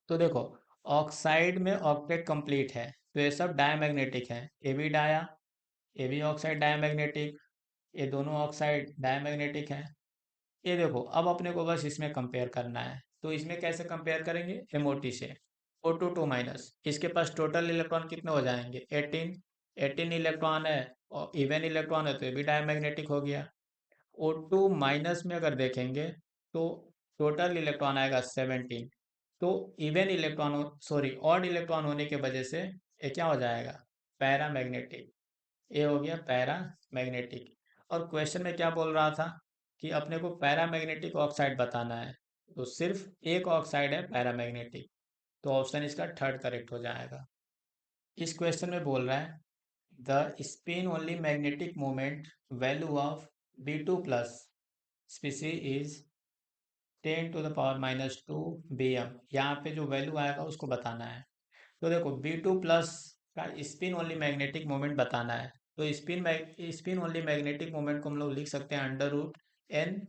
तो देखो ऑक्साइड में ऑक्टेट कंप्लीट है, तो ये सब डायमैग्नेटिक है। ए बी डाया, ए बी ऑक्साइड डायमैग्नेटिक, ये दोनों ऑक्साइड डायमैग्नेटिक है। ये देखो अब अपने को बस इसमें कंपेयर करना है, तो इसमें कैसे कंपेयर करेंगे, एमओटी से। O2 2 माइनस, इसके पास टोटल इलेक्ट्रॉन कितने हो जाएंगे, 18। 18 इलेक्ट्रॉन है और इवन इलेक्ट्रॉन है तो ये भी डायमैग्नेटिक हो गया। O2 माइनस में अगर देखेंगे तो टोटल इलेक्ट्रॉन आएगा 17। तो even electron, sorry odd electron होने की वजह से ये क्या हो जाएगा, पैरामैग्नेटिक। ये हो गया पैरामैग्नेटिक। और क्वेश्चन में क्या बोल रहा था कि अपने को पैरामैग्नेटिक ऑक्साइड बताना है, तो सिर्फ एक ऑक्साइड है पैरामैग्नेटिक, तो ऑप्शन इसका थर्ड करेक्ट हो जाएगा। इस क्वेश्चन में बोल रहा है the spin only magnetic moment value of B2 plus स्पीसी is 10⁻⁻² Bm। यहाँ पे जो वैल्यू आएगा उसको बताना है। तो देखो B2 प्लस का स्पिन ओनली मैग्नेटिक मोमेंट बताना है, तो स्पिन ओनली मैग्नेटिक मोमेंट को हम लोग लिख सकते हैं √n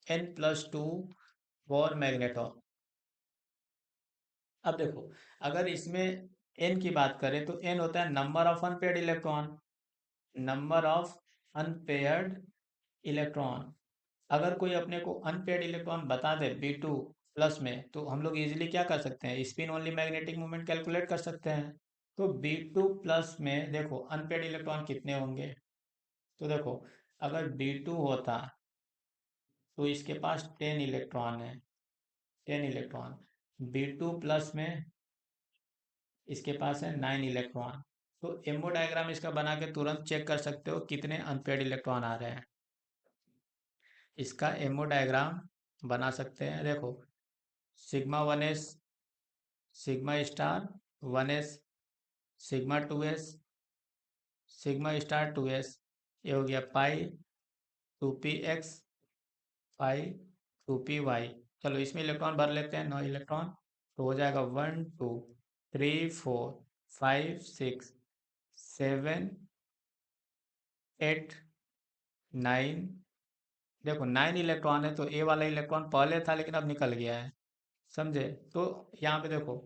n+2 वॉर मैग्नेटॉन। अब देखो अगर इसमें n की बात करें तो n होता है number of unpaired electron, number of unpaired electron, अगर कोई अपने को अनपेड इलेक्ट्रॉन बता दे B2 प्लस में, तो हम लोग इजीली क्या कर सकते हैं, spin only magnetic moment calculate कर सकते हैं। तो B2 प्लस में देखो अनपेड इलेक्ट्रॉन कितने होंगे, तो देखो अगर B2 होता तो इसके पास 10 इलेक्ट्रॉन है, 10 इलेक्ट्रॉन। B2 प्लस में इसके पास है 9 इलेक्ट्रॉन। तो एमओ डायग्राम इसका बना के तुरंत चेक कर सकते हो कितने अनपेड इलेक्ट्रॉन आ रहे हैं। इसका एमओ डायग्राम बना सकते हैं, देखो sigma 1s, sigma star 1s, sigma 2s, sigma star 2s, ये हो गया पाई 2p x, पाई 2p y। चलो इसमें इलेक्ट्रॉन भर लेते हैं, 9 इलेक्ट्रॉन, तो हो जाएगा 1 2 3 4 5 6 7 8 9। देखो 9 इलेक्ट्रॉन है, तो ए वाला इलेक्ट्रॉन पहले था लेकिन अब निकल गया है, समझे। तो यहाँ पे देखो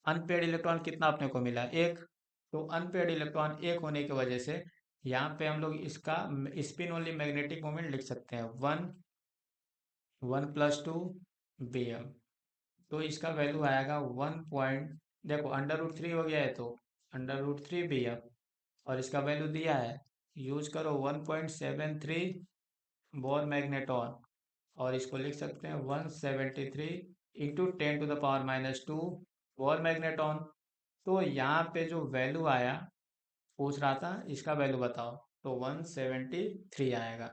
अनपेड इलेक्ट्रॉन कितना अपने को मिला, एक। तो अनपेड इलेक्ट्रॉन एक होने की वजह से यहाँ पे हम लोग इसका स्पिन ओनली मैग्नेटिक मोमेंट लिख सकते हैं 1 + 2 Bm। तो इसका वैल्यू आएगा 1 देखो √3 हो गया है, तो √3 Bm, और इसका वैल्यू दिया है, यूज करो 1.73 बोर मैग्नेटॉन, और इसको लिख सकते हैं 173 × 10⁻⁻² बोर मैग्नेटॉन। तो यहाँ पे जो वैल्यू आया, पूछ रहा था इसका वैल्यू बताओ, तो 173 आएगा।